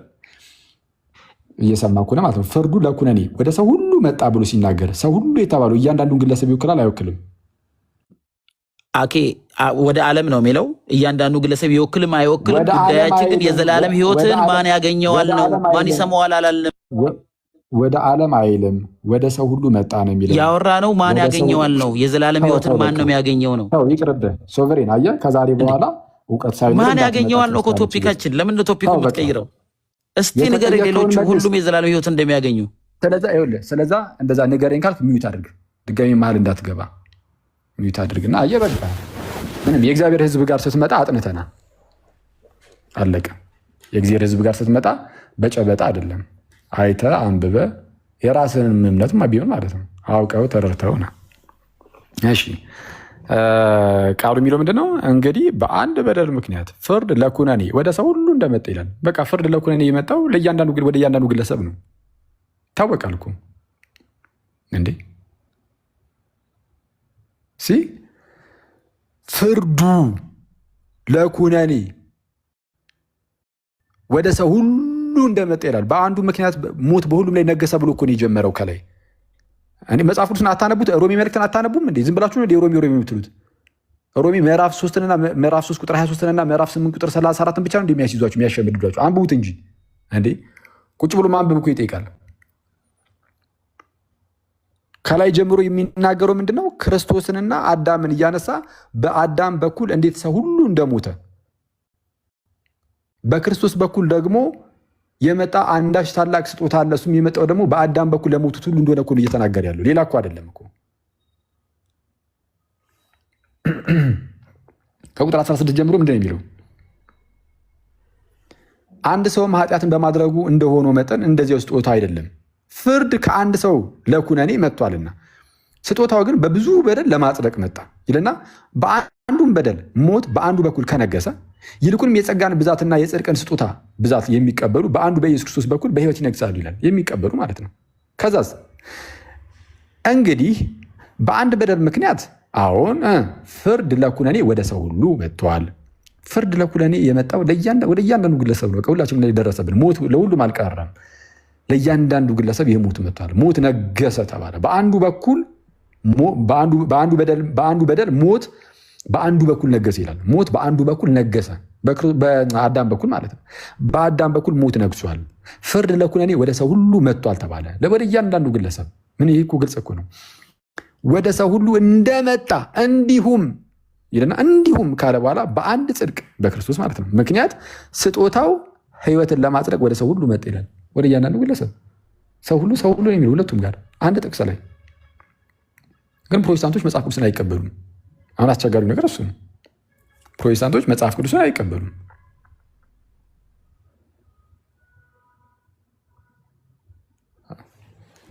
እየሰማኩ ነው ማለት ነው። ፍርዱ ለኩነኔ ወደ ሰው ሁሉ መጣ ብሎ ሲናገር ሰው ሁሉ የተባለው እያንዳንዱን ግለሰብ ይወክላል አይወክልም? አኬ ወደ ዓለም ነው የሚለው እያንዳንዱ ግለሰብ ይወክልም አይወክልም። ጉዳያችን ግን የዘላለም ሕይወትን ማን ያገኘዋል ነው፣ ማን ይሰማዋል አላለም። ወደ ዓለም አይልም፣ ወደ ሰው ሁሉ መጣ ነው የሚለው። ያወራ ነው ማን ያገኘዋል ነው፣ የዘላለም ሕይወትን ማን ነው የሚያገኘው ነው። ይቅርብህ ሶቨሬን። አየህ ከዛሬ በኋላ እውቀት ሳይኖር ማን ያገኘዋል ነው እኮ ቶፒካችን። ለምን ነው ቶፒኩ የምትቀይረው? እስቲ ንገር ሌሎቹ ሁሉም የዘላለም ሕይወት እንደሚያገኙ። ስለዛ እንደዛ ንገረኝ ካልክ ሚዩት አድርግ፣ ድጋሚ መሀል እንዳትገባ ሚዩት አድርግና አየህ በቃ ምንም የእግዚአብሔር ሕዝብ ጋር ስትመጣ አጥንተና አለቀ። የእግዚአብሔር ሕዝብ ጋር ስትመጣ በጨበጣ አይደለም፣ አይተ አንብበ የራስህን እምነትማ ቢሆን ማለት ነው አውቀው ተረድተው ነው። እሺ ቃሉ የሚለው ምንድነው? እንግዲህ በአንድ በደል ምክንያት ፍርድ ለኩነኔ ወደ ሰው ሁሉ እንደመጣ ይላል። በቃ ፍርድ ለኩነኔ የመጣው ወደ እያንዳንዱ ግለሰብ ነው። ይታወቃል እኮ እንዴ ፍርዱ ለኩነኔ ወደ ሰው ሁሉ እንደመጣ ይላል። በአንዱ ምክንያት ሞት በሁሉም ላይ ነገሰ ብሎ እኮ ነው የጀመረው ከላይ። እኔ መጽሐፍ ቅዱስን አታነቡት? ሮሜ መልእክትን አታነቡም እንዴ? ዝም ብላችሁ ነው ሮሜ የምትሉት? ሮሜ ምዕራፍ 3 ቁጥር 23 እና ምዕራፍ 8 ቁጥር 34 ብቻ ነው እንደሚያስይዟችሁ የሚያሸምድዷችሁ። አንብቡት እንጂ እንዴ ቁጭ ብሎ ማንበብ እኮ ይጠይቃል። ከላይ ጀምሮ የሚናገረው ምንድነው? ክርስቶስንና አዳምን እያነሳ በአዳም በኩል እንዴት ሰው ሁሉ እንደሞተ በክርስቶስ በኩል ደግሞ የመጣ አንዳች ታላቅ ስጦታ አለ። እሱም የመጣው ደግሞ በአዳም በኩል ለሞቱት ሁሉ እንደሆነ እኮ እየተናገረ ያለው ሌላ እኮ አይደለም እኮ። ከቁጥር 16 ጀምሮ ምንድን ነው የሚለው? አንድ ሰውም ኃጢአትን በማድረጉ እንደሆነው መጠን እንደዚያው ስጦታ አይደለም፣ ፍርድ ከአንድ ሰው ለኩነኔ መጥቷልና ስጦታው ግን በብዙ በደል ለማጽደቅ መጣ ይልና በአንዱም በደል ሞት በአንዱ በኩል ከነገሰ ይልቁንም የጸጋን ብዛትና የጽድቅን ስጦታ ብዛት የሚቀበሉ በአንዱ በኢየሱስ ክርስቶስ በኩል በሕይወት ይነግሳሉ ይላል። የሚቀበሉ ማለት ነው። ከዛስ እንግዲህ በአንድ በደል ምክንያት አሁን ፍርድ ለኩነኔ ወደ ሰው ሁሉ መጥቷል። ፍርድ ለኩነኔ የመጣው ወደ እያንዳንዱ ግለሰብ ነው። ሁላችንም ላይ ደረሰብን። ሞት ለሁሉም አልቀረም። ለእያንዳንዱ ግለሰብ ይህ ሞት መጥቷል። ሞት ነገሰ ተባለ። በአንዱ በደል ሞት በአንዱ በኩል ነገሰ ይላል። ሞት በአንዱ በኩል ነገሰ፣ በአዳም በኩል ማለት ነው። በአዳም በኩል ሞት ነግሷል። ፍርድ ለኩነኔ ወደ ሰው ሁሉ መጥቷል ተባለ። ወደ እያንዳንዱ ግለሰብ ምን? ይህ እኮ ግልጽ እኮ ነው። ወደ ሰው ሁሉ እንደመጣ እንዲሁም ይልና እንዲሁም ካለ በኋላ በአንድ ጽድቅ በክርስቶስ ማለት ነው ምክንያት ስጦታው ሕይወትን ለማጽደቅ ወደ ሰው ሁሉ መጣ ይላል። ወደ እያንዳንዱ ግለሰብ ሰው ሁሉ ነው የሚለው ሁለቱም ጋር አንድ ጥቅስ ላይ። ግን ፕሮቴስታንቶች መጽሐፍ ቅዱስን አይቀበሉም። አሁን አስቸጋሪው ነገር እሱ ነው። ፕሮቴስታንቶች መጽሐፍ ቅዱስን አይቀበሉም።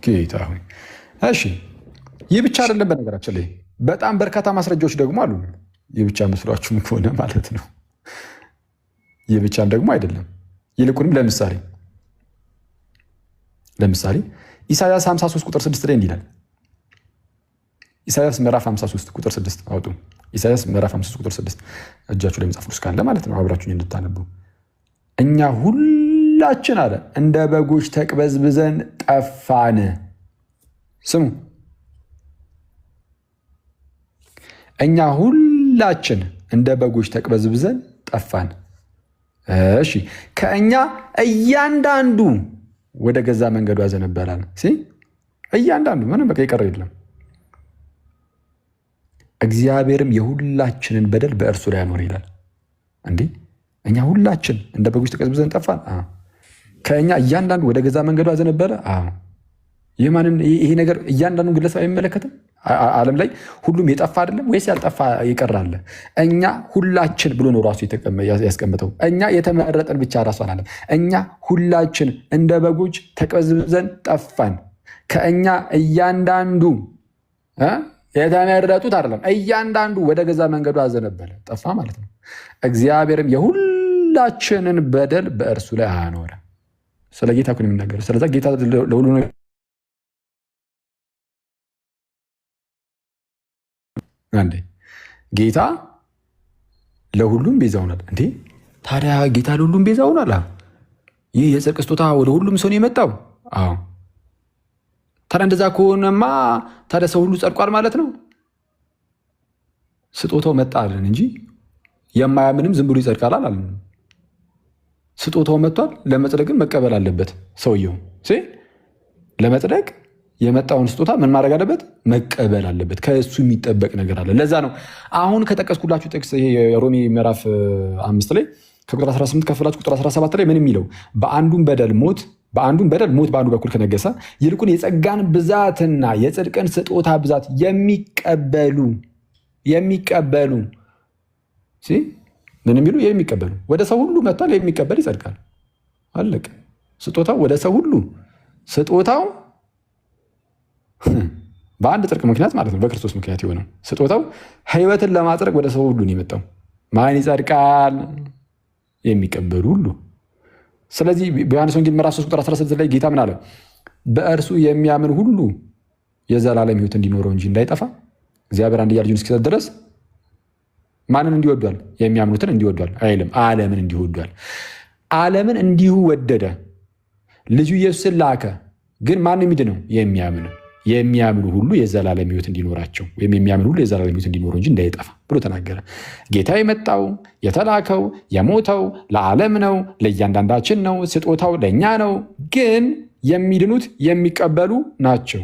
ጌታ ሆይ እሺ፣ ይህ ብቻ አይደለም። በነገራችን ላይ በጣም በርካታ ማስረጃዎች ደግሞ አሉ። ይህ ብቻ መስሏችሁም ከሆነ ማለት ነው። ይህ ብቻም ደግሞ አይደለም። ይልቁንም ለምሳሌ ኢሳያስ 53 ቁጥር 6 ላይ እንዲህ ይላል። ኢሳያስ ምዕራፍ 53 ቁጥር 6 አውጡ። ኢሳያስ ምዕራፍ 53 ቁጥር 6 እጃችሁ ላይ መጽሐፍ ቅዱስ ካለ ማለት ነው አብራችሁኝ እንድታነቡ። እኛ ሁላችን አለ እንደ በጎች ተቅበዝብዘን ጠፋን። ስሙ፣ እኛ ሁላችን እንደ በጎች ተቅበዝብዘን ጠፋን። እሺ፣ ከእኛ እያንዳንዱ ወደ ገዛ መንገዱ ያዘነበላል። እያንዳንዱ ምንም በቃ የቀረ የለም። እግዚአብሔርም የሁላችንን በደል በእርሱ ላይ ያኖር ይላል። እንዲህ እኛ ሁላችን እንደ በጎች ተቅበዝብዘን ጠፋን። ከእኛ እያንዳንዱ ወደ ገዛ መንገዱ ያዘነበለ። ይሄ ነገር እያንዳንዱ ግለሰብ አይመለከትም? ዓለም ላይ ሁሉም የጠፋ አይደለም ወይስ ያልጠፋ ይቀራል? እኛ ሁላችን ብሎ ነው ራሱ ያስቀምጠው። እኛ የተመረጠን ብቻ ራሱ አላለም። እኛ ሁላችን እንደ በጎች ተቅበዝብዘን ጠፋን፣ ከእኛ እያንዳንዱ የተመረጡት አይደለም፣ እያንዳንዱ ወደ ገዛ መንገዱ አዘነበለ፣ ጠፋ ማለት ነው። እግዚአብሔርም የሁላችንን በደል በእርሱ ላይ አኖረ። ስለ ጌታ እኮ ነው የሚናገረው። ስለዛ ጌታ ለሁሉ አንዴ ጌታ ለሁሉም ቤዛ ሆኗል። እንዴ ታዲያ ጌታ ለሁሉም ቤዛ ሆኗል። ይህ የጽድቅ ስጦታ ወደ ሁሉም ሰው ነው የመጣው። አዎ ታዲያ እንደዛ ከሆነማ ታዲያ ሰው ሁሉ ጸድቋል ማለት ነው። ስጦታው መጣልን እንጂ የማያምንም ዝም ብሎ ይጸድቃል አላለም። ስጦታው መጥቷል። ለመጽደቅ ግን መቀበል አለበት ሰውየው። ለመጽደቅ የመጣውን ስጦታ ምን ማድረግ አለበት? መቀበል አለበት። ከእሱ የሚጠበቅ ነገር አለ። ለዛ ነው አሁን ከጠቀስኩላችሁ ጥቅስ የሮሜ ምዕራፍ 5 ላይ ከቁጥር 18 ከፍላችሁ ቁጥር 17 ላይ ምን የሚለው በአንዱም በደል ሞት በአንዱ በኩል ከነገሰ ይልቁን የጸጋን ብዛትና የጽድቅን ስጦታ ብዛት የሚቀበሉ ምን የሚሉ የሚቀበሉ ወደ ሰው ሁሉ መጥቷል። የሚቀበል ይጸድቃል። አለቀ። ስጦታው ወደ ሰው ሁሉ ስጦታው በአንድ ጽድቅ ምክንያት ማለት ነው፣ በክርስቶስ ምክንያት የሆነው ስጦታው ሕይወትን ለማጽደቅ ወደ ሰው ሁሉ ነው የመጣው። ማን ይጸድቃል? የሚቀበሉ ሁሉ። ስለዚህ በዮሐንስ ወንጌል ምዕራፍ 3 ቁጥር 16 ላይ ጌታ ምን አለ? በእርሱ የሚያምን ሁሉ የዘላለም ሕይወት እንዲኖረው እንጂ እንዳይጠፋ እግዚአብሔር አንድያ ልጁን እስኪሰጥ ድረስ ማንን እንዲወዷል? የሚያምኑትን እንዲወዷል አይልም፣ ዓለምን እንዲወዷል። ዓለምን እንዲሁ ወደደ፣ ልጁ ኢየሱስን ላከ። ግን ማን የሚድነው? የሚያምኑ ሁሉ የዘላለም ሕይወት እንዲኖራቸው ወይም የሚያምኑ ሁሉ የዘላለም ሕይወት እንዲኖረው እንጂ እንዳይጠፋ ብሎ ተናገረ። ጌታ የመጣው የተላከው የሞተው ለዓለም ነው፣ ለእያንዳንዳችን ነው። ስጦታው ለእኛ ነው። ግን የሚድኑት የሚቀበሉ ናቸው።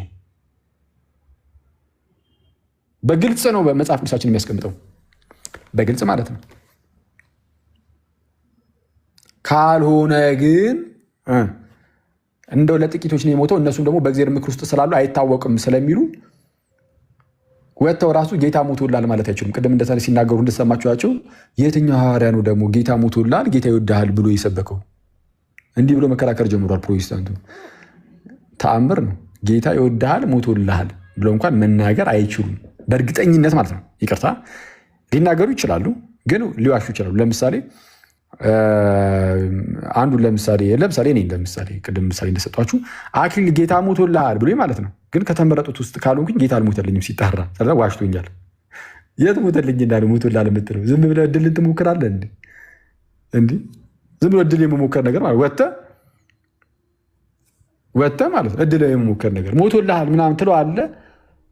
በግልጽ ነው በመጽሐፍ ቅዱሳችን የሚያስቀምጠው፣ በግልጽ ማለት ነው። ካልሆነ ግን እንደው ለጥቂቶች ነው የሞተው፣ እነሱም ደግሞ በእግዚአብሔር ምክር ውስጥ ስላሉ አይታወቅም ስለሚሉ ወጥተው ራሱ ጌታ ሞቶላል ማለት አይችሉም። ቅድም እንደተነ ሲናገሩ እንደሰማችኋቸው የትኛው ሐዋርያ ነው ደግሞ ጌታ ሞቶላል ጌታ ይወድሃል ብሎ የሰበከው? እንዲህ ብሎ መከራከር ጀምሯል ፕሮቴስታንቱ። ተአምር ነው። ጌታ ይወድሃል ሞቶልሃል ብሎ እንኳን መናገር አይችሉም፣ በእርግጠኝነት ማለት ነው። ይቅርታ ሊናገሩ ይችላሉ፣ ግን ሊዋሹ ይችላሉ። ለምሳሌ አንዱን ለምሳሌ እኔ ለምሳሌ ቅድም ምሳሌ እንደሰጧችሁ አክሊል ጌታ ሞቶልሃል ብሎ ማለት ነው። ግን ከተመረጡት ውስጥ ካልሆንኩኝ ጌታ አልሞተልኝም ሲጣራ ስለዛ ዋሽቶኛል። የት ሞተልኝ እንዳለ ሞቶልሃል የምትለው ዝም ብለህ እድልን ትሞክራለህ እንዲህ ዝም ብሎ እድል የመሞከር ነገር ማለት ወጥተህ ማለት እድል የመሞከር ነገር ሞቶልሃል ምናምን ትለዋለህ።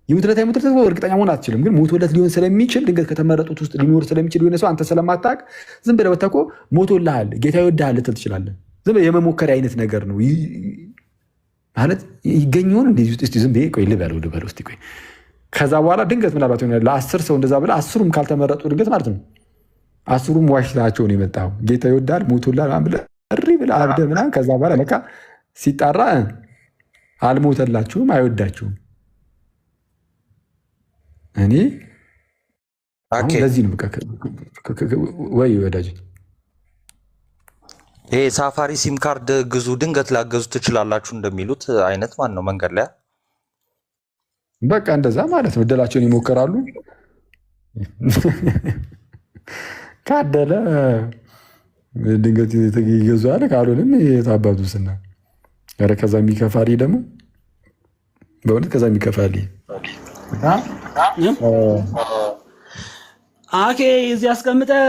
የሞትለት አይሞትለት እርግጠኛ መሆን አትችልም። ግን ሞቶለት ሊሆን ስለሚችል ድንገት ከተመረጡት ውስጥ ሊኖር ስለሚችል የሆነ ሰው አንተ ስለማታውቅ ዝም ብለህ ወጥተህ እኮ ሞቶልሃል ጌታ ይወድሃል ልትል ትችላለህ። ዝም ብለህ የመሞከር አይነት ነገር ነው ማለት ይገኘውን እንደዚህ ውስጥ ዝም ብዬ ቆይ ልበለው እስኪ ቆይ። ከዛ በኋላ ድንገት ምናልባት ለ10 ሰው እንደዛ ብለህ 10ሩም ካልተመረጡ ድንገት ማለት ነው 10ሩም ዋሽታቸው ነው የመጣው ጌታ ይወድሃል ሞቶልሃል ብለህ እሪ ብለህ አብደህ ምናምን ከዛ በኋላ ለካ ሲጣራ አልሞተላችሁም አይወዳችሁም። እኔ ለዚህ ነው ወይ ወዳጅ ይሄ ሳፋሪ ሲም ካርድ ግዙ ድንገት ላገዙ ትችላላችሁ እንደሚሉት አይነት ማን ነው መንገድ ላይ በቃ እንደዛ ማለት ነው። እድላቸውን ይሞክራሉ። ካደለ ድንገት ይገዙ አለ፣ ካልሆነም የታባቱስና ኧረ ከዛ የሚከፋል ደግሞ በእውነት ከዛ የሚከፋል አኬ እዚህ አስቀምጠህ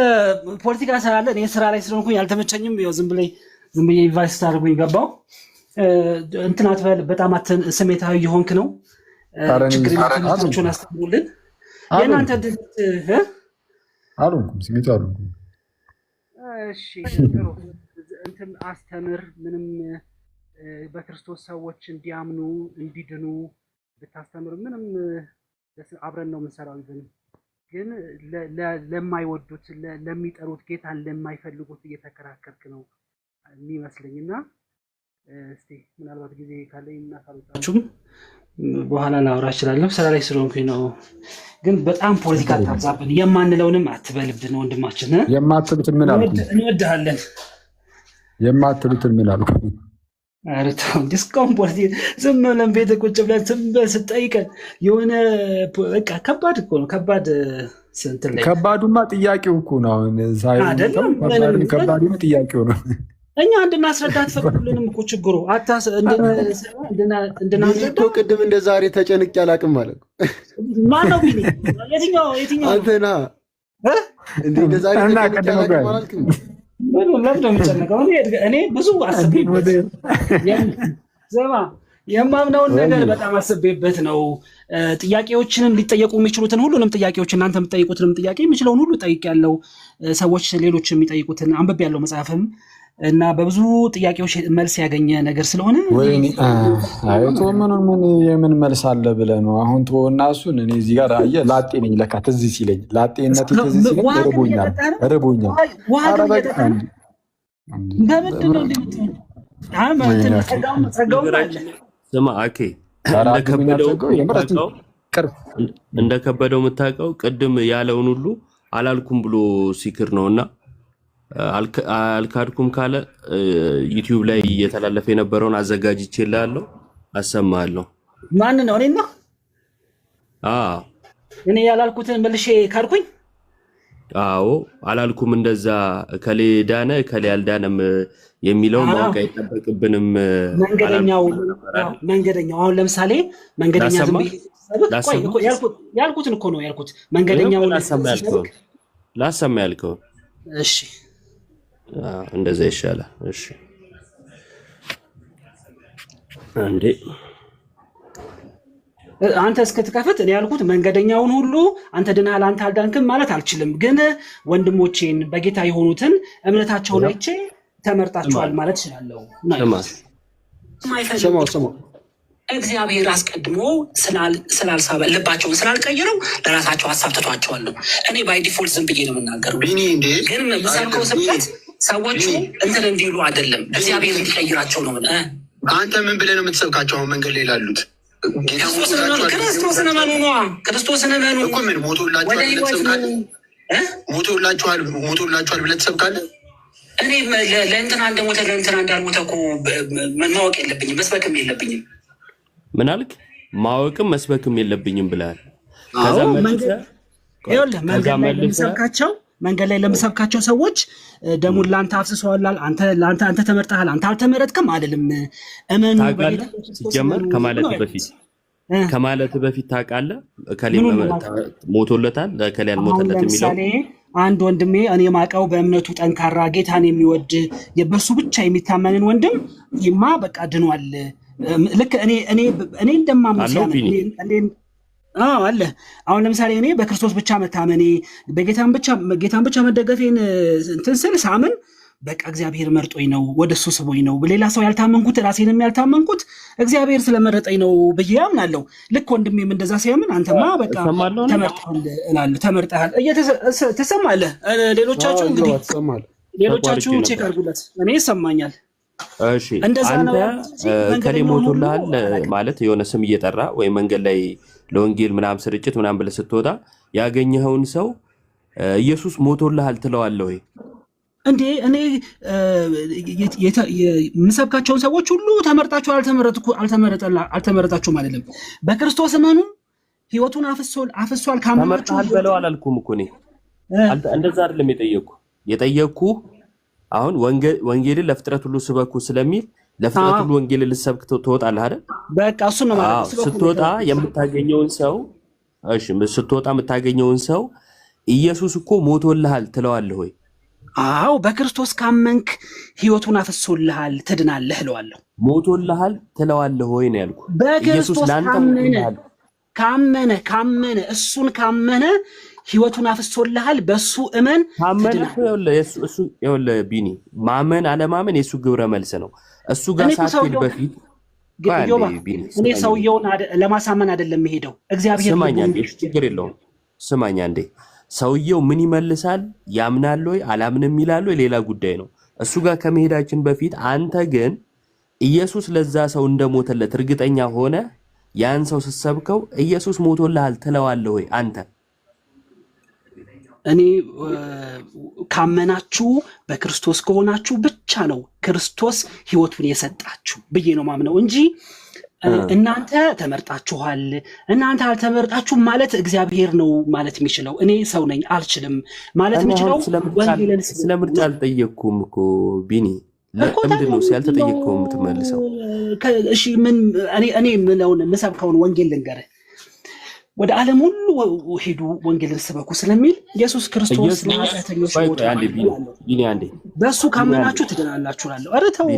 ፖለቲካ ሰራለ። እኔ ስራ ላይ ስለሆንኩኝ ያልተመቸኝም ዝም ብዬ ኢንቫይት አድርጉኝ ገባው። እንትን አትበል፣ በጣም ስሜታዊ የሆንክ ነው። ችግርን አስተምሩልን። የእናንተ ድርት አልሆንኩም ስሜቱ አልሆንኩም። እሺ እንትን አስተምር፣ ምንም በክርስቶስ ሰዎች እንዲያምኑ እንዲድኑ ብታስተምር ምንም አብረን ነው የምንሰራው። ግን ለማይወዱት ለሚጠሩት ጌታን ለማይፈልጉት እየተከራከርክ ነው የሚመስለኝና እስቲ ምናልባት ጊዜ ካለኝ እና ካልወጣችሁም በኋላ ላወራ እችላለሁ። ስራ ላይ ስለሆንኩኝ ነው። ግን በጣም ፖለቲካ ታብዛብን፣ የማንለውንም አትበልብን ወንድማችን። የማትሉትን ምን አልኩ? እንወድሃለን። የማትሉትን ምን አልኩ? አረታው ዲስካውንት ፖለቲካ ዝም ብለን ቤት ቁጭ ብለን ዝም ብለን ስጠይቀን የሆነ በቃ ከባድ እኮ ነው። ከባድ እንትን ላይ ከባዱማ ጥያቄው እኮ ነው። አሁን አይደለም ከባዱ ጥያቄው ነው። እኛ እንድናስረዳ አትፈቅዱልንም እኮ ችግሩ እንድናስረዳ። ቅድም እንደ ዛሬ ተጨንቄ አላውቅም ማለት ነው። ማነው ቢኒ? የትኛው አንተና እንደ ዛሬ ተጨንቄ አላውቅም አላልክም? ለምን ነው የምጨነቀው? እኔ ብዙ አስቤበት ዘማ የማምነውን ነገር በጣም አስቤበት ነው። ጥያቄዎችንም ሊጠየቁ የሚችሉትን ሁሉንም ጥያቄዎች እናንተ የምትጠይቁትንም ጥያቄ የሚችለውን ሁሉ ጠይቄያለሁ። ሰዎች ሌሎች የሚጠይቁትን አንብቤያለሁ መጽሐፍም እና በብዙ ጥያቄዎች መልስ ያገኘ ነገር ስለሆነ የምን መልስ አለ ብለህ ነው አሁን ተወና እሱን። እኔ እዚህ ጋር አየህ ላጤ ነኝ ለካ ትዝ ሲለኝ ላጤነት ትዝ ሲለኝ ርቦኛል። በምንድን ነው ስማ አኬ እንደከበደው የምታውቀው ቅድም ያለውን ሁሉ አላልኩም ብሎ ሲክር ነውና አልካድኩም ካለ ዩቲዩብ ላይ እየተላለፈ የነበረውን አዘጋጅቼልሃለሁ፣ አሰማሃለሁ። ማን ነው? እኔና አዎ እኔ ያላልኩትን መልሼ ካድኩኝ? አዎ አላልኩም እንደዛ ከሌ ዳነ ከሌ ያልዳነም የሚለው ማወቅ አይጠበቅብንም። መንገደኛው አሁን ለምሳሌ መንገደኛ ዝም ብዬ ያልኩትን እኮ ነው ያልኩት። መንገደኛው ላሰማ ያልከው እሺ እንደዛ ይሻላል። እሺ አንዴ አንተ እስከትከፍት እኔ ያልኩት መንገደኛውን ሁሉ አንተ ድናል አንተ አልዳንክም ማለት አልችልም፣ ግን ወንድሞቼን በጌታ የሆኑትን እምነታቸውን አይቼ ተመርጣቸዋል ማለት እችላለሁ። ሰማው እግዚአብሔር አስቀድሞ ስላልሳበ ልባቸውን ስላልቀየረው ለራሳቸው ሀሳብ ትቷቸዋል። እኔ ባይ ዲፎልት ዝም ብዬ ነው የምናገረው፣ ግን ምሳልከው ስብከት ሰዎቹ እንትን እንዲሉ አይደለም እግዚአብሔር እንዲቀይራቸው ነው። አንተ ምን ብለህ ነው የምትሰብካቸው? አሁን መንገድ ላይ ላሉት ክርስቶስን እመኑ ነዋ። ክርስቶስን እመኑ እኮ ምን ሞቶላችኋል ብለህ ትሰብካለህ? እኔ ለእንትና እንደሞተ ለእንትና እንዳልሞተ እኮ ማወቅ የለብኝም መስበክም የለብኝም። ምን አልክ? ማወቅም መስበክም የለብኝም ብለሃል። መንገድ ላይ ለምሰብካቸው ሰዎች ደሙን ለአንተ አፍስሰዋል፣ አንተ ተመርጠሃል፣ አንተ አልተመረጥክም አይደለም። እመኑ ሲጀመር ከማለት በፊት ታውቃለህ ከሌላ ሞቶለታል ከሌላ ያልሞተለት የሚለው አንድ ወንድሜ እኔ ማቀው በእምነቱ ጠንካራ ጌታን የሚወድ በሱ ብቻ የሚታመንን ወንድም ይማ በቃ ድኗል። ልክ እኔ እንደማምነው አለ። አሁን ለምሳሌ እኔ በክርስቶስ ብቻ መታመኔ በጌታን ብቻ መደገፌን እንትን ስል ሳምን በቃ እግዚአብሔር መርጦኝ ነው ወደሱ ስቦኝ ነው። ሌላ ሰው ያልታመንኩት ራሴንም ያልታመንኩት እግዚአብሔር ስለመረጠኝ ነው ብዬ አምናለሁ። ልክ ወንድሜም እንደዛ ሲያምን አንተማ በቃ ተመርጠሃል እላለሁ። ተመርጠሃል ትሰማለህ። ሌሎቻችሁ እንግዲህ ሌሎቻችሁ ቼክ አድርጉለት። እኔ ይሰማኛል። እሺ አንተ ከሌ ሞቶልሃል ማለት የሆነ ስም እየጠራ ወይ መንገድ ላይ ለወንጌል ምናምን ስርጭት ምናምን ብለህ ስትወጣ ያገኘኸውን ሰው ኢየሱስ ሞቶልሃል ትለዋለህ ወይ? እንዴ እኔ የምሰብካቸውን ሰዎች ሁሉ ተመርጣችሁ አልተመረጣችሁም አይደለም። በክርስቶስ እመኑ ህይወቱን አፍሷል ካመናችሁ ተመርጣል በለው አላልኩም እኮ እኔ እንደዛ አይደለም የጠየቅኩህ አሁን ወንጌልን ለፍጥረት ሁሉ ስበኩ ስለሚል ለፍጥረት ሁሉ ወንጌልን ልሰብክ ትወጣለህ አይደል? በቃ እሱ ነው ማለት ስትወጣ የምታገኘውን ሰው ኢየሱስ እኮ ሞቶልሃል ትለዋለህ ወይ? አዎ በክርስቶስ ካመንክ ህይወቱን አፍሶልሃል ትድናለህ እለዋለሁ። ሞቶልሃል ትለዋለህ ወይ ነው ያልኩህ። በክርስቶስ ካመነ እሱን ካመነ ህይወቱን አፍሶልሃል፣ በሱ እመን ትድናለህ። ቢኒ ማመን አለማመን የሱ ግብረ መልስ ነው። እሱ ጋር ሳትሄድ በፊት እኔ ሰውየውን ለማሳመን አይደለም የሄደው እግዚአብሔር ችግር የለውም። ስማኛ እንዴ ሰውየው ምን ይመልሳል? ያምናል ወይ አላምንም ይላል ወይ? ሌላ ጉዳይ ነው። እሱ ጋር ከመሄዳችን በፊት አንተ ግን ኢየሱስ ለዛ ሰው እንደሞተለት እርግጠኛ ሆነ ያን ሰው ስትሰብከው ኢየሱስ ሞቶልሃል ትለዋለህ ወይ? አንተ እኔ ካመናችሁ በክርስቶስ ከሆናችሁ ብቻ ነው ክርስቶስ ሕይወቱን የሰጣችሁ ብዬ ነው ማምነው እንጂ እናንተ ተመርጣችኋል፣ እናንተ አልተመርጣችሁም ማለት እግዚአብሔር ነው ማለት የሚችለው። እኔ ሰው ነኝ አልችልም ማለት የሚችለው። ስለምርጫ አልጠየቅኩም እኮ ቢኒ። ለምንድን ነው ያልተጠየቅከው የምትመልሰው? እሺ ምን እኔ ምለውን የምሰብከውን ወንጌል ልንገርህ። ወደ ዓለም ሁሉ ሄዱ ወንጌልን ስበኩ ስለሚል ኢየሱስ ክርስቶስ ለኃጢአተኞች በእሱ ካመናችሁ ትድናላችሁ እላለሁ። ኧረ ተው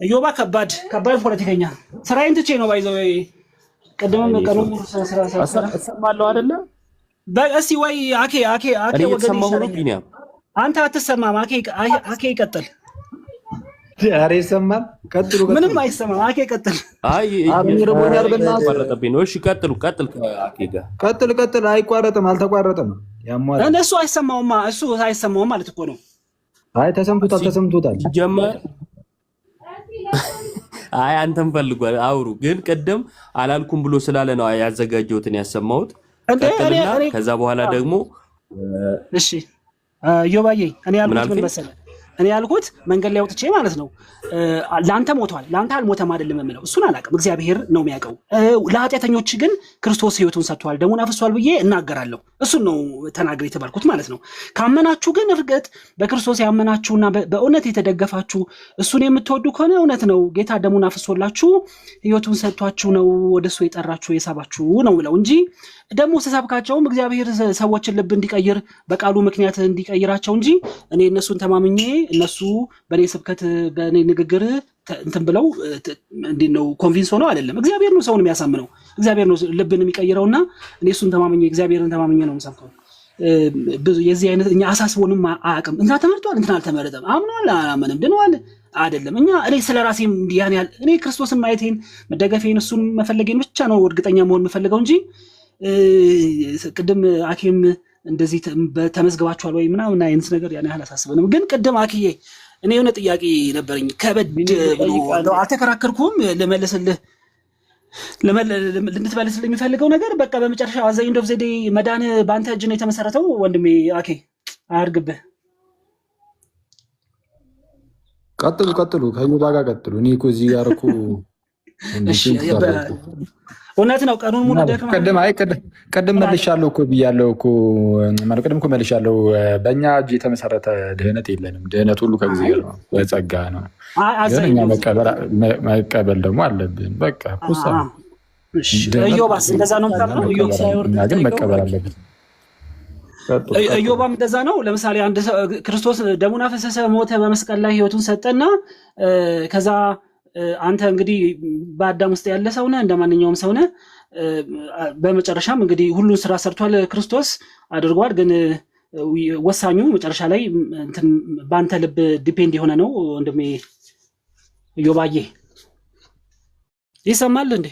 ኢዮባ፣ ከባድ ፖለቲከኛ። ስራዬን ትቼ ነው ባይዘው ቀደም ቀኑ ስራ እሰማለሁ አይደለ? እስኪ ወይ አኬ ወገን ይሻለኛል። አንተ አትሰማም። አኬ ይቀጥል። ኧረ ይሰማል። ቀጥሉ። ምንም አይሰማም። አኬ ቀጥል። ይርቦኛል በእናትህ። ቆረጠብኝ ነው። እሺ ቀጥል ከአኬ ጋር ቀጥል። አይቋረጥም፣ አልተቋረጠም። ያሟል። እሱ አይሰማውማ። እሱ አይሰማውም ማለት እኮ ነው። አይ ተሰምቶታል። ጀመር። አይ አንተም ፈልጓል። አውሩ። ግን ቅድም አላልኩም ብሎ ስላለ ነው ያዘጋጀሁትን ያሰማሁት። ቀጥልና ከዛ በኋላ ደግሞ እሺ ዮባዬ እኔ ያልኩት ምን መሰለህ? እኔ ያልኩት መንገድ ላይ ወጥቼ ማለት ነው ለአንተ ሞቷል፣ ለአንተ አልሞተም አይደለም የምለው። እሱን አላውቅም፣ እግዚአብሔር ነው የሚያውቀው። ለኃጢአተኞች ግን ክርስቶስ ሕይወቱን ሰጥቷል፣ ደሙን አፍሷል ብዬ እናገራለሁ። እሱን ነው ተናገር የተባልኩት ማለት ነው። ካመናችሁ ግን እርግጥ በክርስቶስ ያመናችሁና በእውነት የተደገፋችሁ እሱን የምትወዱ ከሆነ እውነት ነው ጌታ ደሙን አፍሶላችሁ ሕይወቱን ሰጥቷችሁ ነው ወደሱ የጠራችሁ የሳባችሁ ነው ብለው እንጂ ደግሞ ስሰብካቸውም እግዚአብሔር ሰዎችን ልብ እንዲቀይር በቃሉ ምክንያት እንዲቀይራቸው እንጂ እኔ እነሱን ተማምኜ እነሱ በእኔ ስብከት በእኔ ንግግር እንትን ብለው እንዴት ነው ኮንቪንስ ሆነው አይደለም። እግዚአብሔር ነው ሰውን የሚያሳምነው፣ እግዚአብሔር ነው ልብን የሚቀይረውና እኔ እሱን ተማምኜ እግዚአብሔርን ተማምኜ ነው የምሰብከው። የዚህ አይነት እኛ አሳስቦንም አያውቅም። እንትና ተመርጧል፣ እንትና አልተመረጠም፣ አምኗል፣ አላመንም፣ ድነዋል አይደለም። እኔ ስለራሴም ያን ያህል እኔ ክርስቶስን ማየቴን መደገፌን እሱን መፈለጌን ብቻ ነው እርግጠኛ መሆን የምፈልገው እንጂ ቅድም አኬም እንደዚህ ተመዝግባችኋል ወይ ምናምን አይነት ነገር ያን ያህል አሳስበንም። ግን ቅድም አክዬ እኔ የሆነ ጥያቄ ነበረኝ ከበድ ብሎ አልተከራከርኩም። ልትመልስልኝ የሚፈልገው ነገር በቃ በመጨረሻ አዘኝ ኦፍ ዘ ዴይ መዳን በአንተ እጅ ነው የተመሰረተው። ወንድሜ አኬ አያርግብህ። ቀጥሉ ከዩባ ጋር ቀጥሉ። እኔ እኮ እዚህ ጋር እኮ እውነት ነው። ቀኑን ሙሉ ቅድም መልሻለሁ እኮ ብያለሁ እኮ ቅድም እኮ መልሻለሁ። በእኛ እጅ የተመሰረተ ድህነት የለንም። ድህነት ሁሉ ከእግዚአብሔር ነው፣ በጸጋ ነው። ግን እኛ መቀበል ደግሞ አለብን። በቃ ኢዮባስ እንደዛ ነው የምታምነው? ግን መቀበል አለብን። ኢዮባም እንደዛ ነው። ለምሳሌ አንድ ሰው ክርስቶስ ደሙን አፈሰሰ፣ ሞተ፣ በመስቀል ላይ ሕይወቱን ሰጠና ከዛ አንተ እንግዲህ በአዳም ውስጥ ያለ ሰው ነህ፣ እንደ ማንኛውም ሰው ነህ። በመጨረሻም እንግዲህ ሁሉን ስራ ሰርቷል፣ ክርስቶስ አድርጓል። ግን ወሳኙ መጨረሻ ላይ እንትን በአንተ ልብ ዲፔንድ የሆነ ነው። ወንድሜ ኢዮባዬ ይሰማል እንዴ?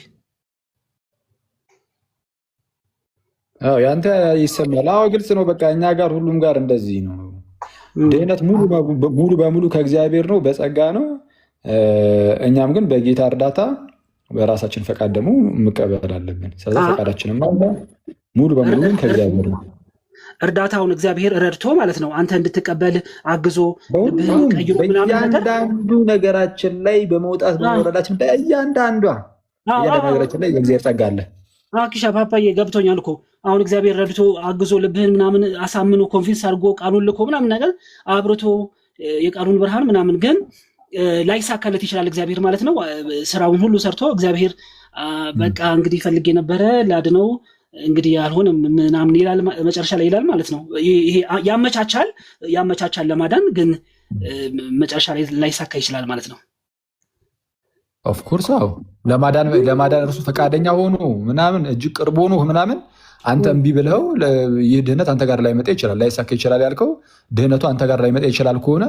አዎ ያንተ ይሰማል። አዎ ግልጽ ነው። በቃ እኛ ጋር ሁሉም ጋር እንደዚህ ነው። ድህነት ሙሉ በሙሉ ከእግዚአብሔር ነው፣ በጸጋ ነው። እኛም ግን በጌታ እርዳታ በራሳችን ፈቃድ ደግሞ መቀበል አለብን። ስለዚህ ፈቃዳችንም ሙሉ በሙሉ ግን ከእግዚአብሔር ነው። እርዳታውን እግዚአብሔር ረድቶ ማለት ነው አንተ እንድትቀበል አግዞ እያንዳንዱ ነገራችን ላይ በመውጣት በመውረዳችን እያንዳንዷ ነገራችን ላይ የእግዚአብሔር ጸጋ አለ። ኪሻ ፓፓዬ ገብቶኛል እኮ አሁን እግዚአብሔር ረድቶ አግዞ ልብህን ምናምን አሳምኖ ኮንፊንስ አድርጎ ቃሉን ልኮ ምናምን ነገር አብርቶ የቃሉን ብርሃን ምናምን ግን ላይሳካለት ይችላል እግዚአብሔር ማለት ነው። ስራውን ሁሉ ሰርቶ እግዚአብሔር በቃ እንግዲህ ፈልጌ ነበረ ላድነው እንግዲህ አልሆነም ምናምን ይላል፣ መጨረሻ ላይ ይላል ማለት ነው። ይሄ ያመቻቻል ለማዳን ግን መጨረሻ ላይ ላይሳካ ይችላል ማለት ነው። ኦፍኮርስ አዎ፣ ለማዳን እርሱ ፈቃደኛ ሆኖ ምናምን እጅግ ቅርብ ሆኖ ምናምን አንተ እምቢ ብለው ይህ ድህነት አንተ ጋር ላይመጣ ይችላል፣ ላይሳካ ይችላል ያልከው ድህነቱ አንተ ጋር ላይመጣ ይችላል ከሆነ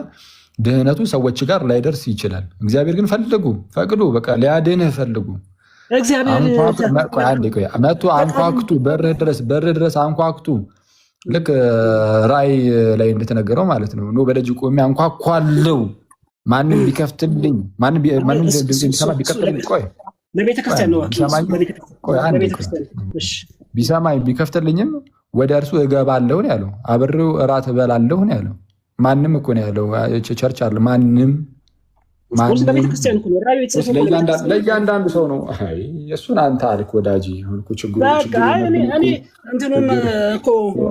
ድህነቱ ሰዎች ጋር ላይደርስ ይችላል። እግዚአብሔር ግን ፈቅዶ በቃ ሊያድንህ ፈልጉ መቶ አንኳኩቱ፣ በርህ ድረስ አንኳኩቱ። ልክ ራእይ ላይ እንደተነገረው ማለት ነው። ኖ በደጅ ቆሜ አንኳኳለው፣ ማንም ቢከፍትልኝ ማንም ቢሰማ ቢከፍትልኝ ለቤተክርስቲያን ነው ቢሰማኝ ቢከፍትልኝም ወደ እርሱ እገባለሁ ነው ያለው። አብሬው እራት እበላለሁ ነው ያለው። ማንም እኮ ነው ያለው። ቸርች አለ ማንም ለእያንዳንዱ ሰው ነው። እሱን አንተ አልክ ወዳጅ ችግሩ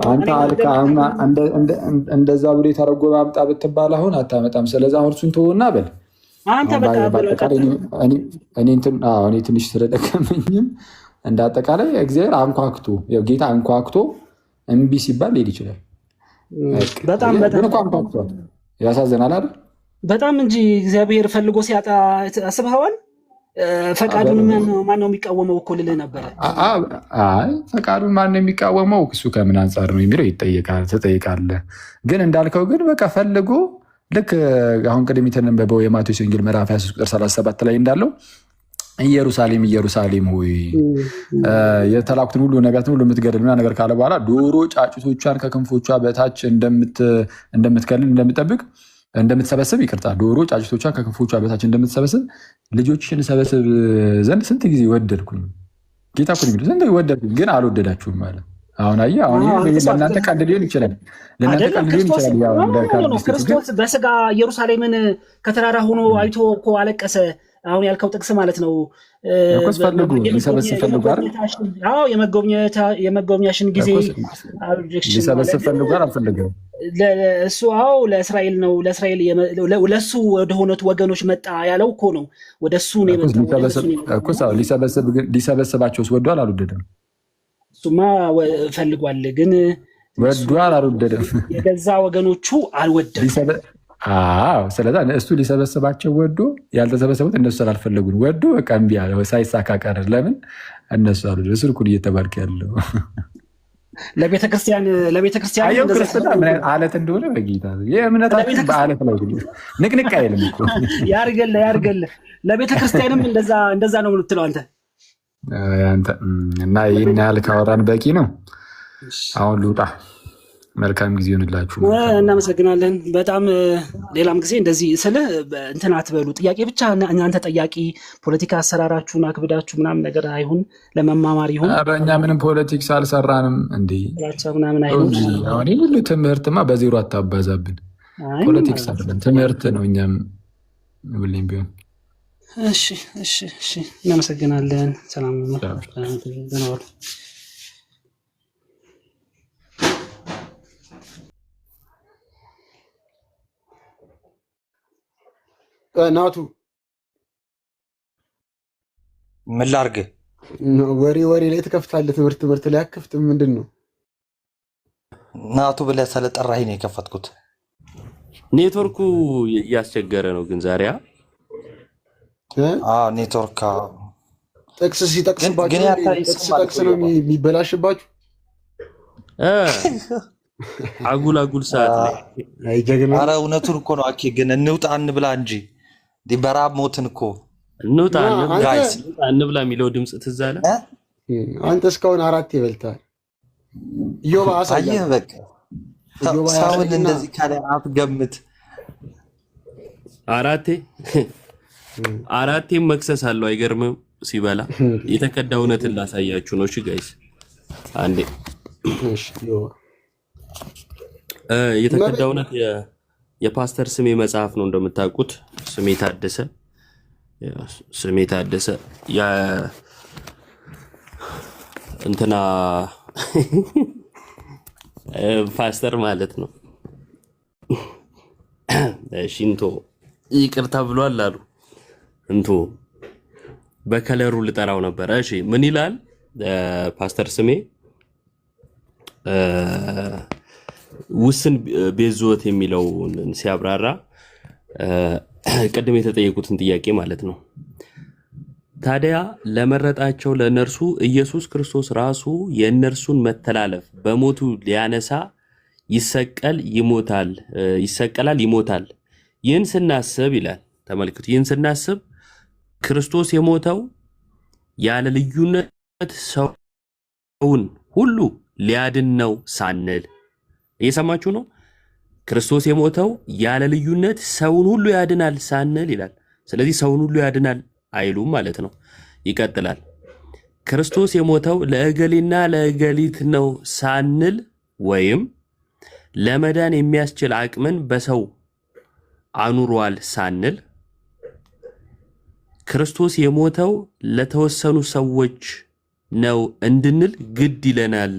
አንተ አልክ። እንደዛ ብሎ የተረጎመ አምጣ ብትባል አሁን አታመጣም። ስለዚ አሁን እሱን ተወና በል እኔ ትንሽ ስለደከመኝም እንደ አጠቃላይ እግዚአብሔር አንኳክቶ ጌታ አንኳክቶ እምቢ ሲባል ሊሄድ ይችላል። በጣም አንኳክቷል። ያሳዝናል አይደል? በጣም እንጂ እግዚአብሔር ፈልጎ ሲያጣ አስበኸዋል? ፈቃዱን ማን ነው የሚቃወመው እኮ ልልህ ነበረ። አይ ፈቃዱን ማን ነው የሚቃወመው? እሱ ከምን አንጻር ነው የሚለው ትጠይቃለህ። ግን እንዳልከው ግን በቃ ፈልጎ ልክ አሁን ቅድም የተነበበው የማቴዎስ ወንጌል ምዕራፍ 23 ቁጥር 37 ላይ እንዳለው ኢየሩሳሌም ኢየሩሳሌም ሆይ የተላኩትን ሁሉ ነቢያትን ሁሉ የምትገድል ምናምን ነገር ካለ በኋላ ዶሮ ጫጩቶቿን ከክንፎቿ በታች እንደምትከልል እንደምትሰበስብ ዶሮ ጫጩቶቿን ከክንፎቿ በታች እንደምትሰበስብ ልጆችሽን ሰበስብ ዘንድ ስንት ጊዜ ወደድኩኝ። ጌታ እኮ የሚለው ስንት ወደድኩኝ ግን አልወደዳችሁም ማለት። አሁን አየህ፣ አሁን ለእናንተ ቀልድ ሊሆን ይችላል፣ ክርስቶስ በስጋ ኢየሩሳሌምን ከተራራ ሆኖ አይቶ እኮ አለቀሰ። አሁን ያልከው ጥቅስ ማለት ነው። የመጎብኛሽን ጊዜ ሊሰበስብ ፈልጓል አልፈለገም። እሱ ለእስራኤል ነው፣ ለእሱ ወደሆኑት ወገኖች መጣ ያለው እኮ ነው። ወደ እሱ ሊሰበስባቸውስ ወዷል አልወደደም? እሱማ ፈልጓል፣ ግን ወዷል አልወደደም። የገዛ ወገኖቹ አልወደም። ስለዛ እሱ ሊሰበስባቸው ወዶ ያልተሰበሰቡት እነሱ ስላልፈለጉን ወዶ በቃ እምቢ አለ። ሳይሳካ ቀረ። ለምን እነሱ አሉ ስልኩን እየተባልክ ያለው ለቤተክርስቲያን ክርስትና ምን አለት እንደሆነ በጌታ የእምነታችን በአለት ላይ ንቅንቅ አይልም እኮ ያርገለ ለቤተክርስቲያንም እንደዛ ነው የምትለው አንተ እና ይህን ያህል ካወራን በቂ ነው። አሁን ልውጣ። መልካም ጊዜ ይሆንላችሁ። እናመሰግናለን በጣም። ሌላም ጊዜ እንደዚህ ስልህ እንትን አትበሉ። ጥያቄ ብቻ እናንተ ጠያቂ ፖለቲካ አሰራራችሁን አክብዳችሁ ምናምን ነገር አይሁን፣ ለመማማር ይሁን። እኛ ምንም ፖለቲክስ አልሰራንም እንዴ ምናምን አይሁን። አሁን ሁሉ ትምህርትማ በዜሮ አታባዛብን። ፖለቲክስ አይደለም ትምህርት ነው። እኛም ሁሌም ቢሆን እሺ እናመሰግናለን። ሰላም ነው። ናቱ ምን ላድርግ? ወሬ ላይ ትከፍታለህ፣ ትምህርት ላይ አትከፍትም። ምንድን ነው ናቱ ብለህ ስለጠራኸኝ ነው የከፈትኩት። ኔትወርኩ እያስቸገረ ነው ግን ዛሬ ኔትወርክ ጥቅስ ሲጠቅስባችሁ ጥቅስ ነው የሚበላሽባችሁ። አጉል ሰዓት ላይ ኧረ እውነቱን እኮ ነው። አኬ ግን እንውጣ እንብላ እንጂ በራብ ሞትን እኮ። እንውጣ እንብላ የሚለው ድምፅ ትዝ አለ። አንተ እስካሁን 4 ይበልታል። ኢዮብ አሳየህ። በቃ ሰውን እንደዚህ ካለ አትገምት። አራቴም መክሰስ አለው። አይገርምም? ሲበላ የተከዳ እውነትን ላሳያችሁ ነው። እሺ ጋይስ አንዴ የተከዳ እውነት የፓስተር ስሜ መጽሐፍ ነው እንደምታውቁት። ስሜ ታደሰ እንትና ፓስተር ማለት ነው። ሽንቶ ይቅርታ ብሏል አሉ እንቶ በከለሩ ልጠራው ነበር። እሺ ምን ይላል ፓስተር ስሜ? ውስን ቤዞት የሚለው ሲያብራራ ቅድም የተጠየቁትን ጥያቄ ማለት ነው። ታዲያ ለመረጣቸው ለነርሱ ኢየሱስ ክርስቶስ ራሱ የእነርሱን መተላለፍ በሞቱ ሊያነሳ ይሰቀላል፣ ይሞታል። ይህን ስናስብ ይላል ተመልክቱ፣ ይህን ስናስብ ክርስቶስ የሞተው ያለ ልዩነት ሰውን ሁሉ ሊያድን ነው ሳንል፣ እየሰማችሁ ነው? ክርስቶስ የሞተው ያለ ልዩነት ሰውን ሁሉ ያድናል ሳንል ይላል። ስለዚህ ሰውን ሁሉ ያድናል አይሉም ማለት ነው። ይቀጥላል። ክርስቶስ የሞተው ለእገሌና ለእገሊት ነው ሳንል ወይም ለመዳን የሚያስችል አቅምን በሰው አኑሯል ሳንል ክርስቶስ የሞተው ለተወሰኑ ሰዎች ነው እንድንል ግድ ይለናል።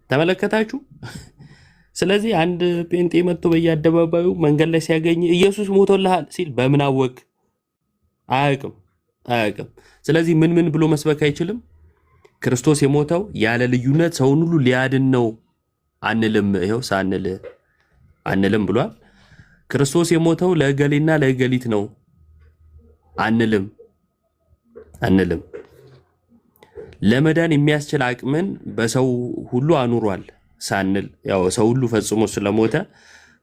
ተመለከታችሁ? ስለዚህ አንድ ጴንጤ መጥቶ በየአደባባዩ መንገድ ላይ ሲያገኝ ኢየሱስ ሞቶልሃል ሲል በምን አወቅ? አያውቅም። ስለዚህ ምን ብሎ መስበክ አይችልም። ክርስቶስ የሞተው ያለ ልዩነት ሰውን ሁሉ ሊያድን ነው አንልም። ይኸው ሳንል አንልም ብሏል። ክርስቶስ የሞተው ለእገሌና ለእገሊት ነው አንልም። ለመዳን የሚያስችል አቅምን በሰው ሁሉ አኑሯል ሳንል፣ ያው ሰው ሁሉ ፈጽሞ ስለሞተ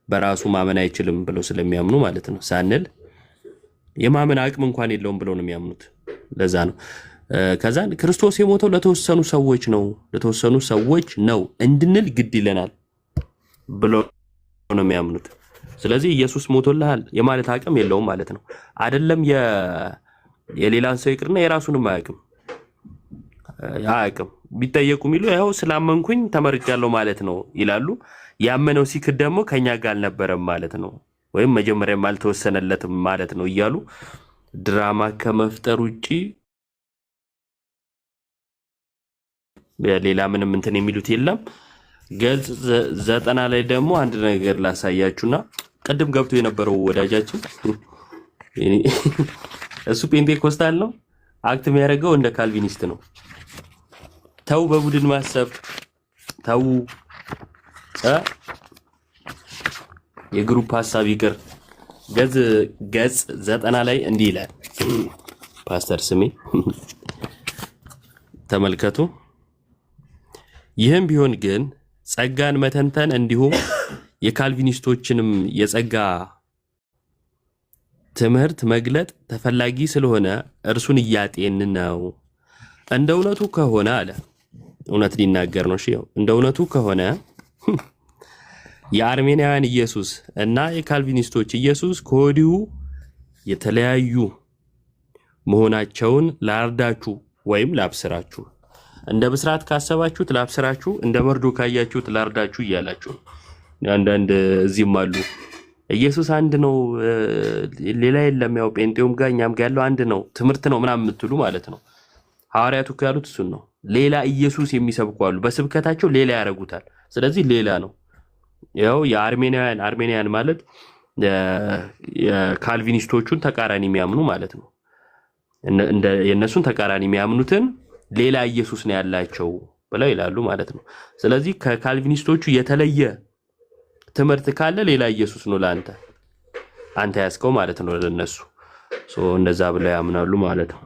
በራሱ ማመን አይችልም ብለው ስለሚያምኑ ማለት ነው። ሳንል የማመን አቅም እንኳን የለውም ብለው ነው የሚያምኑት። ለዛ ነው ከዛ ክርስቶስ የሞተው ለተወሰኑ ሰዎች ነው እንድንል ግድ ይለናል ብለው ነው የሚያምኑት። ስለዚህ ኢየሱስ ሞቶልሃል የማለት አቅም የለውም ማለት ነው። አይደለም የሌላን ሰው ይቅርና የራሱንም አያውቅም። ቢጠየቁ የሚሉ ያው ስላመንኩኝ ተመርጫለሁ ማለት ነው ይላሉ። ያመነው ሲክድ ደግሞ ከኛ ጋር አልነበረም ማለት ነው፣ ወይም መጀመሪያም አልተወሰነለትም ማለት ነው እያሉ ድራማ ከመፍጠር ውጪ ሌላ ምንም እንትን የሚሉት የለም። ገጽ 90 ላይ ደግሞ አንድ ነገር ላሳያችሁና ቀደም ገብቶ የነበረው ወዳጃችን እሱ ፔንቴኮስታል ነው፣ አክት የሚያደርገው እንደ ካልቪኒስት ነው። ተው በቡድን ማሰብ ተው፣ የግሩፕ ሐሳብ ይቅር። ገጽ 90 ላይ እንዲህ ይላል። ፓስተር ስሜ ተመልከቱ። ይህም ቢሆን ግን ጸጋን መተንተን እንዲሁም የካልቪኒስቶችንም የጸጋ ትምህርት መግለጥ ተፈላጊ ስለሆነ እርሱን እያጤን ነው። እንደ እውነቱ ከሆነ አለ፣ እውነት ሊናገር ነው። እሺ እንደ እውነቱ ከሆነ የአርሜናውያን ኢየሱስ እና የካልቪኒስቶች ኢየሱስ ከወዲሁ የተለያዩ መሆናቸውን ላርዳችሁ ወይም ላብስራችሁ። እንደ ብስራት ካሰባችሁት ላብስራችሁ፣ እንደ መርዶ ካያችሁት ላርዳችሁ እያላችሁ አንዳንድ እዚህም አሉ። ኢየሱስ አንድ ነው ሌላ የለም፣ ያው ጴንጤውም ጋር እኛም ጋር ያለው አንድ ነው ትምህርት ነው ምናምን የምትሉ ማለት ነው። ሐዋርያቱ ያሉት እሱን ነው። ሌላ ኢየሱስ የሚሰብኩ አሉ፣ በስብከታቸው ሌላ ያደርጉታል። ስለዚህ ሌላ ነው። ያው የአርሜኒያን ማለት የካልቪኒስቶቹን ተቃራኒ የሚያምኑ ማለት ነው። የእነሱን ተቃራኒ የሚያምኑትን ሌላ ኢየሱስ ነው ያላቸው ብለው ይላሉ ማለት ነው። ስለዚህ ከካልቪኒስቶቹ የተለየ ትምህርት ካለ ሌላ ኢየሱስ ነው አንተ ያስከው ማለት ነው ለነሱ። እንደዛ ብለው ያምናሉ ማለት ነው።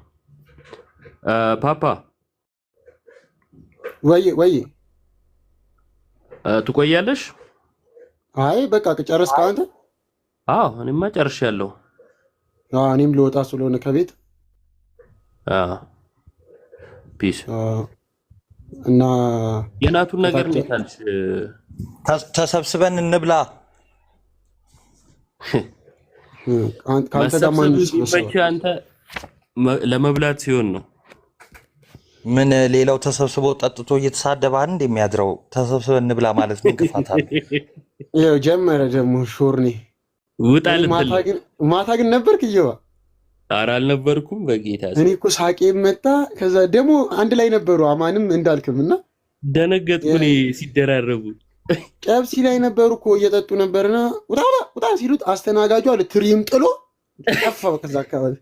ፓፓ ወይ ትቆያለሽ? አይ በቃ ጨረስክ አንተ? አዎ እኔማ ጨርሻለሁ። እኔም ልወጣ ስለሆነ ከቤት ፒስ እና የናቱን ነገር እንዴታልሽ? ተሰብስበን እንብላ። ካንተ ጋር ማን አንተ ለመብላት ሲሆን ነው። ምን ሌላው ተሰብስቦ ጠጥቶ እየተሳደበ አንድ የሚያድረው ተሰብስበን እንብላ ማለት ምን ክፋት አለ? ይኸው ጀመረ ደግሞ ሾርኔ ውጣ ልትል። ማታ ግን ነበርክ እየዋ? ኧረ አልነበርኩም በጌታ እኔ እኮ ሳቄ መጣ። ከዛ ደግሞ አንድ ላይ ነበሩ አማንም እንዳልክም እና ደነገጥኩ እኔ ሲደራረቡ። ጨብሲ ላይ ነበሩ እኮ እየጠጡ ነበርና ውጣ ሲሉት አስተናጋጁ አለ ትሪም ጥሎ ጠፋ። ከዛ አካባቢ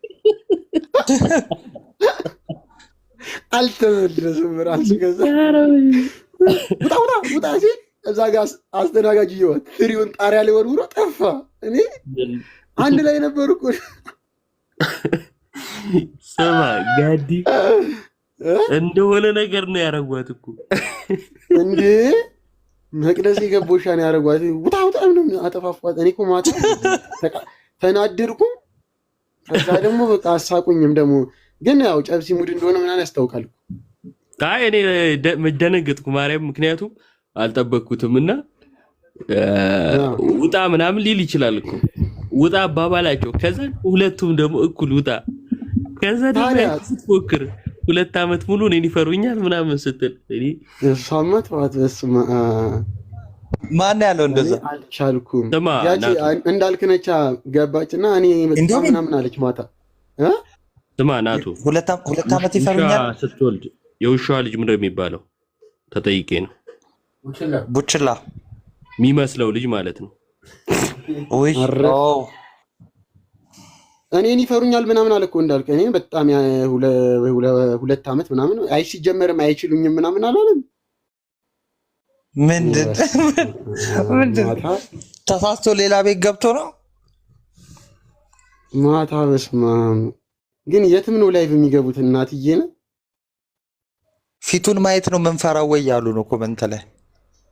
አልተመለሰም ራሱ። ከዛ ውጣ ሲል እዛ ጋር አስተናጋጁ እየዋ ትሪውን ጣሪያ ላይ ወርውሮ ጠፋ። እኔ አንድ ላይ ነበሩ እኮ። ስማ ጋዲ እንደሆነ ነገር ነው ያረጓት እኮ እንዴ መቅደስ የገቦሻ ነው ያረጓት። ውጣ ምንም አጠፋፏት። እኔ እኮ ማታ ተናደድኩም። ከዛ ደግሞ በቃ አሳቁኝም ደግሞ። ግን ያው ጨብሲ ሙድ እንደሆነ ምናምን ያስታውቃል። አይ እኔ ደነገጥኩ ማርያም፣ ምክንያቱም አልጠበቅኩትም። እና ውጣ ምናምን ሊል ይችላል እኮ ውጣ አባባላቸው። ከዛ ሁለቱም ደግሞ እኩል ውጣ። ከዛ ደግሞ ስትፎክር 2 ዓመት ሙሉ እኔን ይፈሩኛል ምናምን ስትል እሷማ ተዋት። በስመ አብ ማን ያለው እንደዛ? አልቻልኩም። ስማ ያቺ ናቱ እንዳልክነቻ ገባችና እኔ በጣም ምናምን አለች ማታ። ስማ ናቱ 2 ዓመት ይፈሩኛል ስትወልድ የውሻዋ ልጅ ምንድን ነው የሚባለው? ተጠይቄ ነው። ቡችላ የሚመስለው ልጅ ማለት ነው። ወይ እኔን ይፈሩኛል ምናምን አለ እኮ እንዳልክ። እኔ በጣም 2 ዓመት ምናምን ሲጀመርም አይችሉኝም ምናምን አላለም። ምንድን ተሳስቶ ሌላ ቤት ገብቶ ነው ማታ። በስመ አብ ግን የትም ነው ላይቭ የሚገቡት? እናትዬ ነው ፊቱን ማየት ነው የምንፈራው ወይ ያሉ ነው ኮመንት ላይ።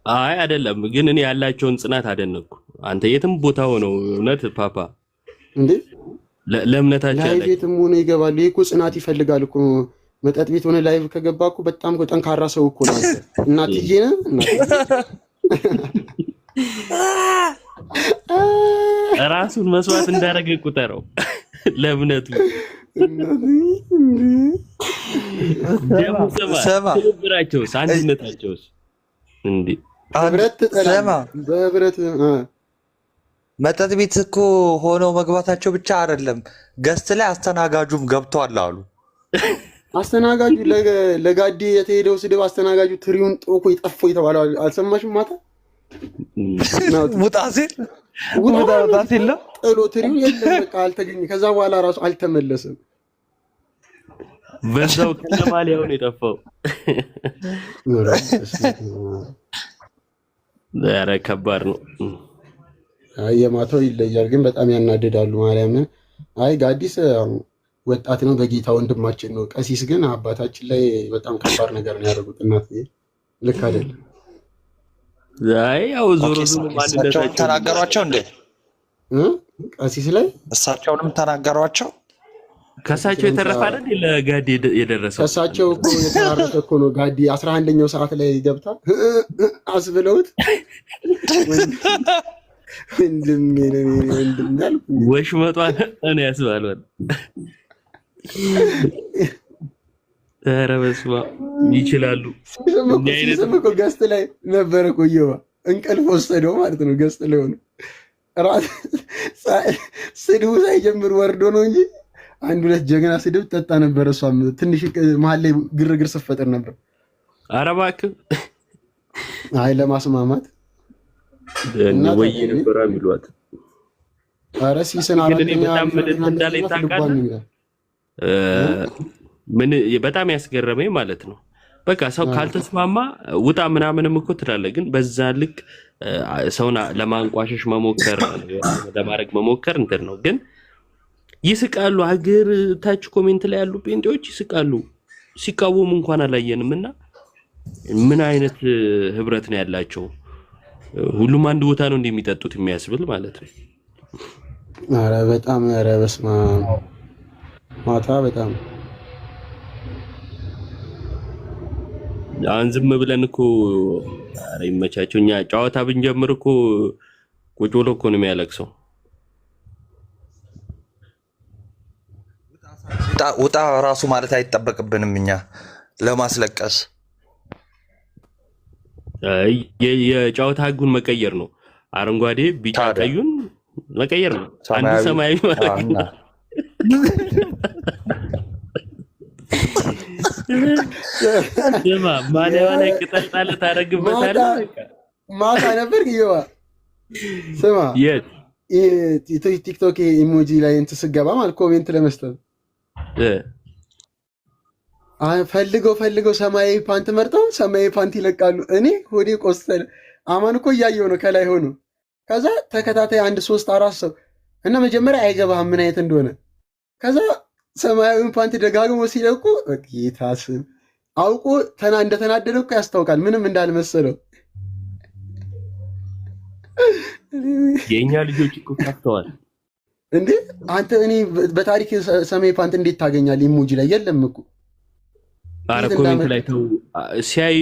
አይ አይደለም፣ ግን እኔ ያላቸውን ጽናት አደነቅኩ። አንተ የትም ቦታ ሆነው እውነት ፓፓ እንዴ ለእምነታቸው ላይቭ የትም ሆነ ይገባሉ። ይሄ እኮ ጽናት ይፈልጋል እኮ። መጠጥ ቤት ሆነ ላይቭ ከገባ እኮ በጣም እኮ ጠንካራ ሰው እኮ ነው። እናትዬ ነው ራሱን መስዋዕት እንዳደረገ ቁጠረው ለእምነቱ። ትብብራቸውስ አንድነታቸውስ እንዴ ህብረት ሰማ በህብረት መጠጥ ቤት እኮ ሆነው መግባታቸው ብቻ አይደለም፣ ገስት ላይ አስተናጋጁም ገብቷል አሉ። አስተናጋጁ ለጋዴ የተሄደው ስድብ አስተናጋጁ ትሪውን ጥቆ ይጠፎ የተባለው አልሰማሽም? ማታ ሙጣ ሲል ነው ጥሎ ትሪው የለም በቃ አልተገኘ። ከዛ በኋላ ራሱ አልተመለሰም። በዛው ከነማሊያው ነው የጠፋው። ኧረ ከባድ ነው። የማታው ይለያል፣ ግን በጣም ያናድዳሉ። ማርያምን አይ ጋዲስ ወጣት ነው፣ በጌታ ወንድማችን ነው። ቀሲስ ግን አባታችን ላይ በጣም ከባድ ነገር ነው ያደረጉት። እናት ልክ አይደለም። አይ ያው ዞሮ ዞሮ ማንነታቸው ተናገሯቸው እንዴ? ቀሲስ ላይ እሳቸውንም ተናገሯቸው። ከሳቸው የተረፈ አይደል ለጋዲ የደረሰው? ከሳቸው እኮ የተራረፈ እኮ ነው። ጋዲ 11ኛው ሰዓት ላይ ገብታ አስብለውት ወንድሜ ወሽመጧን እኔ ያስባሏል። ኧረ በስመ አብ ይችላሉ። ሲስም እኮ ገስት ላይ ነበረ ቆየዋ። እንቅልፍ ወሰደው ማለት ነው። ገስት ላይ ሆነ ስድቡ ሳይጀምር ወርዶ ነው እንጂ 1-2 ጀግና ስድብ ጠጣ ነበር። እሷም ትንሽ መሀል ላይ ግርግር ስፈጥር ነበር። ኧረ እባክህ አይ ለማስማማት ወይ ነበር የሚሏት። ኧረ ሲስን ምን በጣም ያስገረመኝ ማለት ነው። በቃ ሰው ካልተስማማ ውጣ ምናምንም እኮ ትላለህ፣ ግን በዛ ልክ ሰውን ለማንቋሸሽ መሞከር ለማድረግ መሞከር እንትን ነው። ግን ይስቃሉ። ሀገር ታች ኮሜንት ላይ ያሉ ጴንጤዎች ይስቃሉ። ሲቃወሙ እንኳን አላየንም። እና ምን አይነት ህብረት ነው ያላቸው? ሁሉም አንድ ቦታ ነው እንደሚጠጡት የሚያስብል ማለት ነው። ኧረ በጣም ኧረ በስመ አብ ማታ በጣም አሁን ዝም ብለን እኮ ኧረ ይመቻቸው። እኛ ጨዋታ ብንጀምር እኮ ቁጭ ብሎ እኮ ነው የሚያለቅሰው። ውጣ ራሱ ማለት አይጠበቅብንም እኛ ለማስለቀስ። የጨዋታ ህጉን መቀየር ነው። አረንጓዴ ቢጫ ቀዩን መቀየር ነው። አንድ ሰማያዊ ማለት ነው። ማሊያዋ ላይ ቅጠል ጣል ታደርግበታለህ። ማታ ነበር ይዋ ስማ ቲክቶክ ኢሞጂ ላይ እንትን ስገባ ማለት ኮሜንት ለመስጠት ፈልገው ሰማያዊ ፓንት መርጠው ሰማያዊ ፓንት ይለቃሉ። እኔ ሆዴ ቆሰለ። አማን እኮ እያየው ነው ከላይ ሆኖ። ከዛ ተከታታይ 1 3 4 ሰው እና መጀመሪያ አይገባህም ምን አይነት እንደሆነ። ከዛ ሰማያዊውን ፓንት ደጋግሞ ሲለቁ ጌታ ስም አውቆ እንደተናደደ እኮ ያስታውቃል፣ ምንም እንዳልመሰለው። የእኛ ልጆች እኮ ከፍተዋል እንዴ አንተ። እኔ በታሪክ ሰማያዊ ፓንት እንዴት ታገኛለህ? ኢሞጂ ላይ የለም እኮ። ኧረ ኮሜንት ላይ ተው። ሲያይ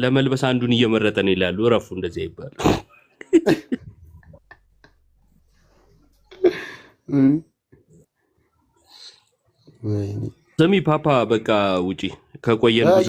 ለመልበስ አንዱን እየመረጠ ነው ይላሉ። እረፉ፣ እንደዚህ ይባላል። ስሚ ፓፓ፣ በቃ ውጪ ከቆየን